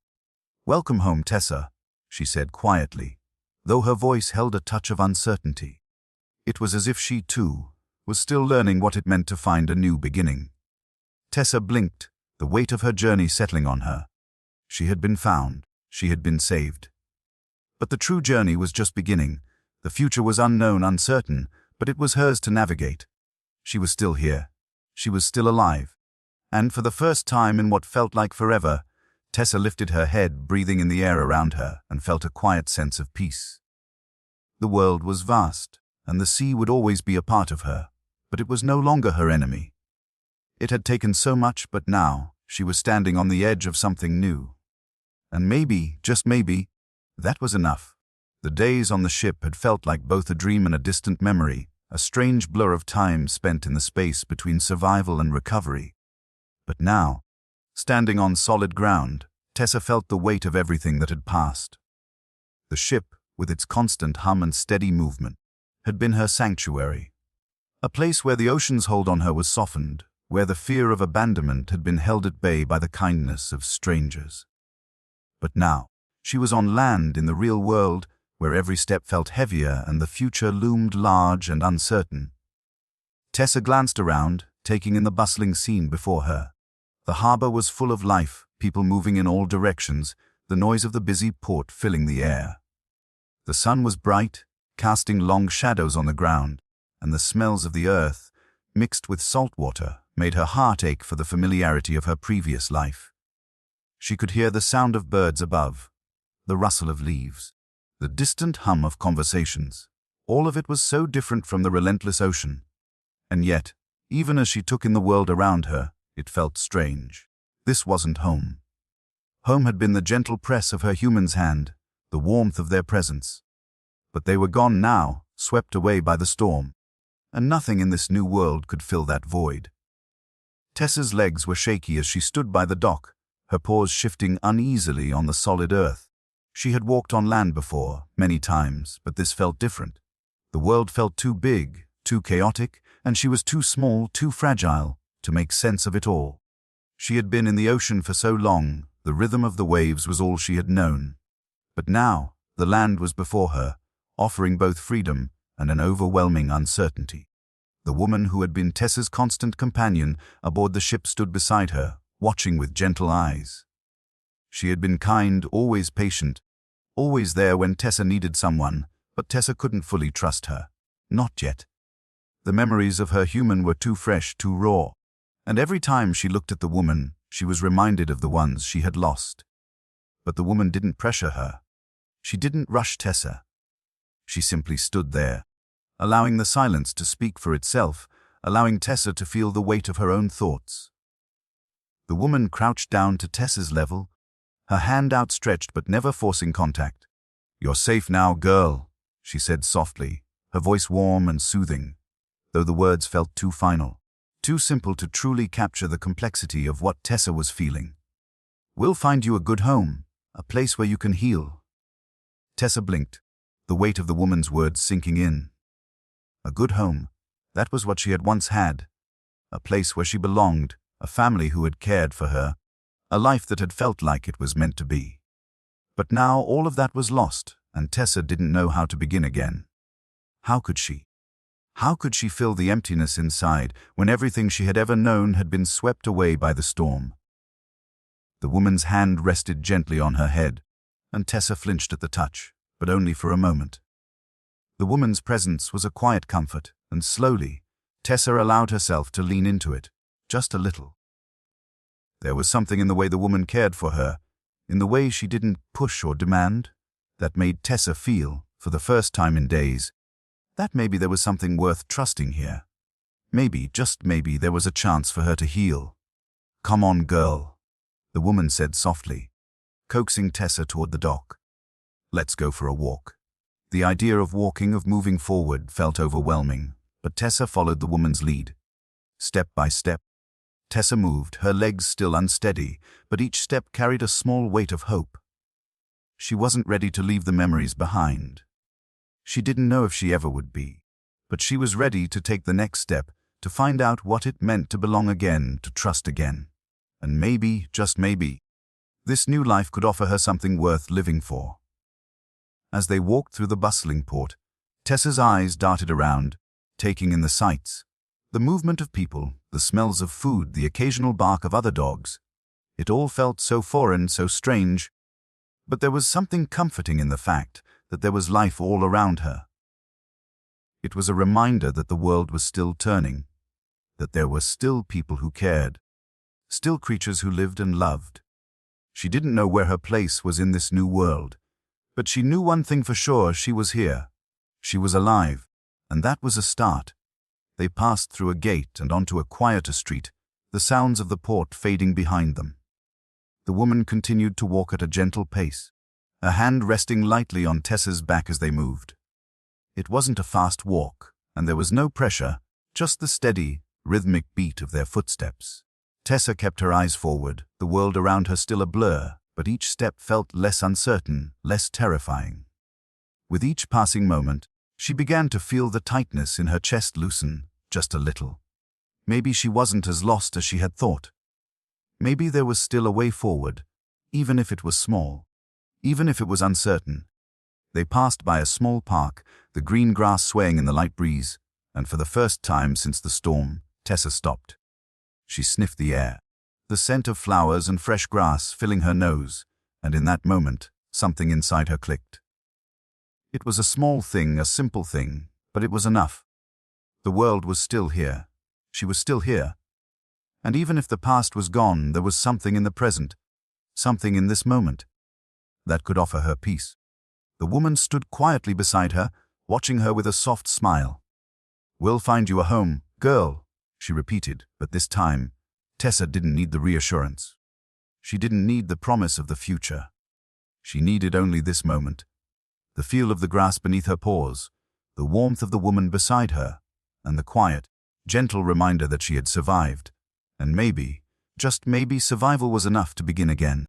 "Welcome home, Tessa," she said quietly, though her voice held a touch of uncertainty. It was as if she, too, was still learning what it meant to find a new beginning. Tessa blinked, the weight of her journey settling on her. She had been found. She had been saved. But the true journey was just beginning. The future was unknown, uncertain, but it was hers to navigate. She was still here. She was still alive. And for the first time in what felt like forever, Tessa lifted her head, breathing in the air around her, and felt a quiet sense of peace. The world was vast, and the sea would always be a part of her, but it was no longer her enemy. It had taken so much, but now she was standing on the edge of something new. And maybe, just maybe, that was enough. The days on the ship had felt like both a dream and a distant memory, a strange blur of time spent in the space between survival and recovery. But now, standing on solid ground, Tessa felt the weight of everything that had passed. The ship, with its constant hum and steady movement, had been her sanctuary. A place where the ocean's hold on her was softened, where the fear of abandonment had been held at bay by the kindness of strangers. But now, she was on land in the real world, where every step felt heavier and the future loomed large and uncertain. Tessa glanced around, taking in the bustling scene before her. The harbor was full of life, people moving in all directions, the noise of the busy port filling the air. The sun was bright, casting long shadows on the ground, and the smells of the earth, mixed with salt water, made her heart ache for the familiarity of her previous life. She could hear the sound of birds above, the rustle of leaves, the distant hum of conversations. All of it was so different from the relentless ocean. And yet, even as she took in the world around her, it felt strange. This wasn't home. Home had been the gentle press of her human's hand, the warmth of their presence. But they were gone now, swept away by the storm, and nothing in this new world could fill that void. Tessa's legs were shaky as she stood by the dock, her paws shifting uneasily on the solid earth. She had walked on land before, many times, but this felt different. The world felt too big, too chaotic, and she was too small, too fragile, to make sense of it all. She had been in the ocean for so long, the rhythm of the waves was all she had known. But now, the land was before her, offering both freedom and an overwhelming uncertainty. The woman who had been Tessa's constant companion aboard the ship stood beside her, watching with gentle eyes. She had been kind, always patient, always there when Tessa needed someone, but Tessa couldn't fully trust her. Not yet. The memories of her human were too fresh, too raw, and every time she looked at the woman, she was reminded of the ones she had lost. But the woman didn't pressure her. She didn't rush Tessa. She simply stood there, allowing the silence to speak for itself, allowing Tessa to feel the weight of her own thoughts. The woman crouched down to Tessa's level, her hand outstretched but never forcing contact. "You're safe now, girl," she said softly, her voice warm and soothing, though the words felt too final, too simple to truly capture the complexity of what Tessa was feeling. "We'll find you a good home, a place where you can heal." Tessa blinked, the weight of the woman's words sinking in. A good home, that was what she had once had. A place where she belonged, a family who had cared for her, a life that had felt like it was meant to be. But now all of that was lost, and Tessa didn't know how to begin again. How could she? How could she fill the emptiness inside when everything she had ever known had been swept away by the storm? The woman's hand rested gently on her head, and Tessa flinched at the touch, but only for a moment. The woman's presence was a quiet comfort, and slowly, Tessa allowed herself to lean into it, just a little. There was something in the way the woman cared for her, in the way she didn't push or demand, that made Tessa feel, for the first time in days, that maybe there was something worth trusting here. Maybe, just maybe, there was a chance for her to heal. "Come on, girl," the woman said softly, coaxing Tessa toward the dock. "Let's go for a walk." The idea of walking, of moving forward, felt overwhelming, but Tessa followed the woman's lead. Step by step, Tessa moved, her legs still unsteady, but each step carried a small weight of hope. She wasn't ready to leave the memories behind. She didn't know if she ever would be, but she was ready to take the next step, to find out what it meant to belong again, to trust again. And maybe, just maybe, this new life could offer her something worth living for. As they walked through the bustling port, Tessa's eyes darted around, taking in the sights, the movement of people, the smells of food, the occasional bark of other dogs. It all felt so foreign, so strange, but there was something comforting in the fact that there was life all around her. It was a reminder that the world was still turning, that there were still people who cared, still creatures who lived and loved. She didn't know where her place was in this new world, but she knew one thing for sure: she was here. She was alive, And that was a start. They passed through a gate and onto a quieter street, the sounds of the port fading behind them. The woman continued to walk at a gentle pace, a hand resting lightly on Tessa's back as they moved. It wasn't a fast walk, and there was no pressure, just the steady, rhythmic beat of their footsteps. Tessa kept her eyes forward, the world around her still a blur, but each step felt less uncertain, less terrifying. With each passing moment, she began to feel the tightness in her chest loosen, just a little. Maybe she wasn't as lost as she had thought. Maybe there was still a way forward, even if it was small, even if it was uncertain. They passed by a small park, the green grass swaying in the light breeze, and for the first time since the storm, Tessa stopped. She sniffed the air, the scent of flowers and fresh grass filling her nose, and in that moment, something inside her clicked. It was a small thing, a simple thing, but it was enough. The world was still here. She was still here. And even if the past was gone, there was something in the present, something in this moment, that could offer her peace. The woman stood quietly beside her, watching her with a soft smile. "We'll find you a home, girl," she repeated, but this time, Tessa didn't need the reassurance. She didn't need the promise of the future. She needed only this moment. The feel of the grass beneath her paws, the warmth of the woman beside her, and the quiet, gentle reminder that she had survived. And maybe, just maybe, survival was enough to begin again.